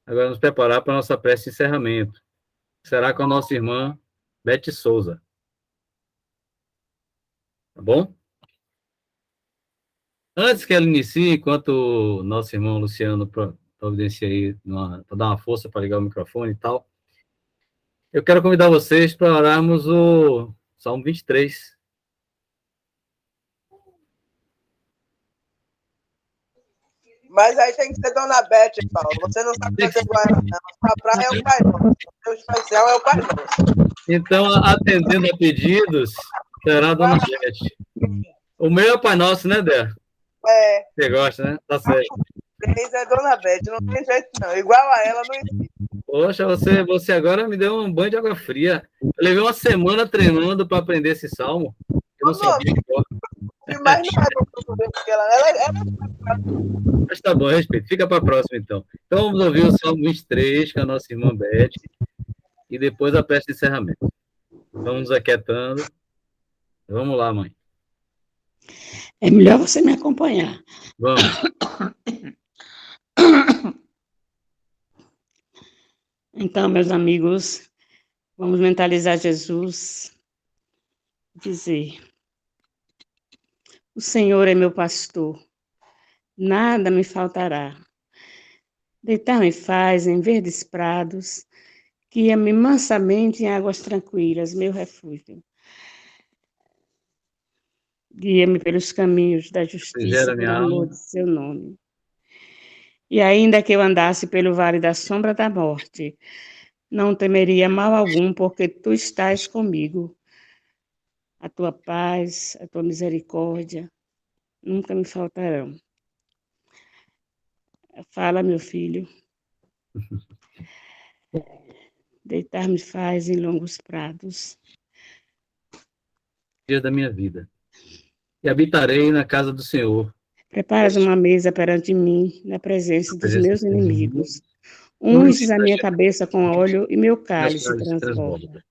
agora nos preparar para a nossa prece de encerramento. Será com a nossa irmã Beth Souza. Tá bom? Antes que ela inicie, enquanto o nosso irmão Luciano providencia aí para dar uma força para ligar o microfone e tal, eu quero convidar vocês para orarmos o Salmo 23. Mas aí tem que ser Dona Beth, Paulo. Você não sabe fazer Guaraná, não. A praia é o Pai Nosso. O especial é o Pai Nosso. Então, atendendo a pedidos, será a Dona Beth. O meu é Pai Nosso, né, Dé? Você gosta, né? Tá certo. É Dona Beth, não tem jeito não. Igual a ela, não existe. Poxa, você agora me deu um banho de água fria. Eu levei uma semana treinando para aprender esse salmo. Eu não sabia que era. Mas não é porque ela Mas tá bom, respeito. Fica para a próxima, então. Então, vamos ouvir o Salmo 23, com a nossa irmã Beth, e depois a prece de encerramento. Vamos nos aquietando. Vamos lá, mãe. É melhor você me acompanhar. Vamos. Então, meus amigos, vamos mentalizar Jesus, dizer: o Senhor é meu pastor, nada me faltará. Deitar-me faz em verdes prados, guia-me mansamente em águas tranquilas, meu refúgio. Guia-me pelos caminhos da justiça, Refrigera por minha amor alma. de seu nome. E ainda que eu andasse pelo vale da sombra da morte, não temeria mal algum, porque tu estás comigo. A tua paz, a tua misericórdia nunca me faltarão. Fala, meu filho. Deitar-me faz em longos prados. Dia da minha vida. E habitarei na casa do Senhor. Preparas uma mesa perante mim, na presença dos meus inimigos. Unges Unges a minha cabeça com óleo e meu cálice transborda.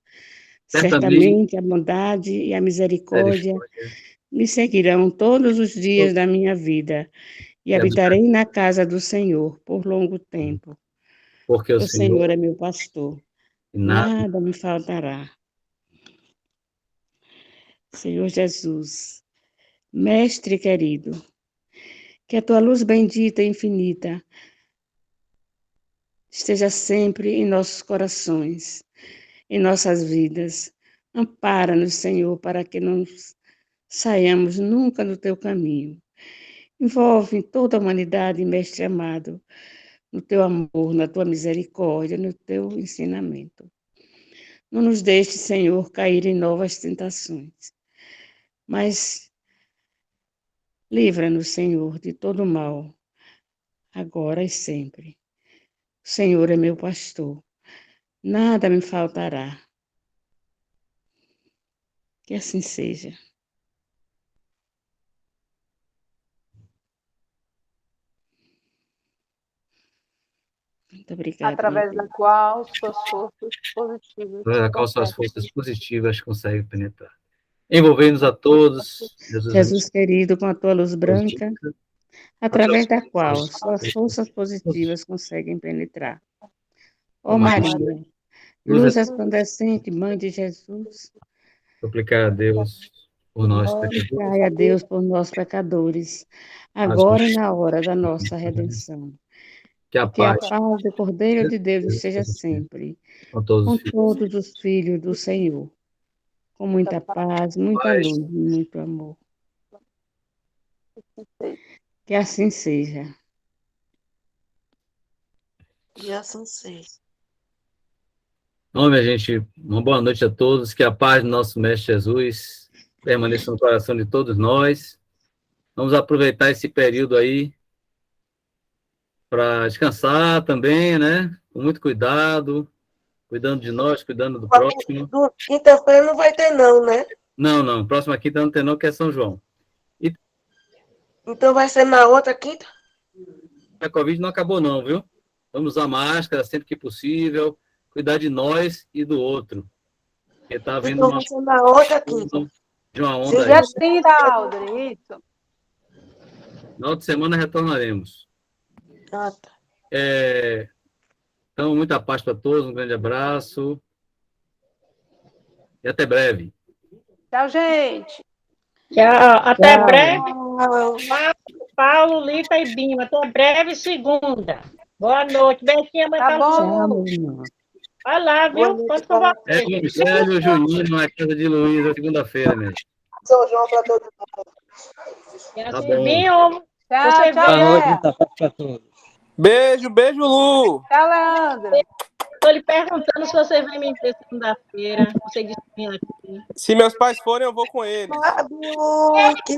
Certamente a bondade e a misericórdia me seguirão todos os dias da minha vida, e habitarei na casa do Senhor por longo tempo. Porque O Senhor é meu pastor, nada me faltará. Senhor Jesus, Mestre querido, que a tua luz bendita e infinita esteja sempre em nossos corações, em nossas vidas. Ampara-nos, Senhor, para que não saiamos nunca do teu caminho. Envolve toda a humanidade, Mestre amado, no teu amor, na tua misericórdia, no teu ensinamento. Não nos deixe, Senhor, cair em novas tentações, mas livra-nos, Senhor, de todo mal, agora e sempre. O Senhor é meu pastor, nada me faltará. Que assim seja. Muito obrigada. Através da qual suas forças positivas. Através da qual suas forças positivas conseguem penetrar. Envolvendo-nos a todos. Jesus querido, com a tua luz branca, através da qual suas forças positivas conseguem penetrar. Ó Maria, luz resplandecente, Mãe de Jesus, suplicar a Deus por nós, rogai a Deus por nós pecadores, agora e na hora da nossa redenção. Que a paz do Cordeiro de Deus esteja sempre com todos os filhos do Senhor, com muita paz, muita luz e muito amor. Que assim seja. E assim seja. Bom, minha gente, uma boa noite a todos, que a paz do nosso Mestre Jesus permaneça no coração de todos nós. Vamos aproveitar esse período aí para descansar também, né? Com muito cuidado, cuidando de nós, cuidando do próximo. Quinta-feira não vai ter não, né? Não. Próxima quinta não tem não, que é São João. Então vai ser na outra quinta? A Covid não acabou não, viu? Vamos usar máscara sempre que possível, cuidar de nós e do outro. Porque tá vindo então vai ser na outra quinta. De uma onda Dia aí. 30, Aldrin, isso. Na outra semana retornaremos. Ah, tá. Então, muita paz para todos, um grande abraço. E até breve. Tchau, gente. Tchau. Até breve, Tchau. Paulo, Lita e Bima. Até breve, segunda. Boa noite. Betinha, mãe Tá bom. Tchau, irmão. Vai lá, viu? Pode falar. O Sérgio Juninho na casa de Luísa, segunda-feira, mesmo. São João para todo mundo. Tá bom. Vinho, Tchau, Você tchau, Boa noite, Léa. muita paz para todos. Beijo, Lu. Tchau, Leandro. estou lhe perguntando se você vai me ver segunda-feira. Você disse que vinha aqui. Se meus pais forem, eu vou com eles. Fábio, que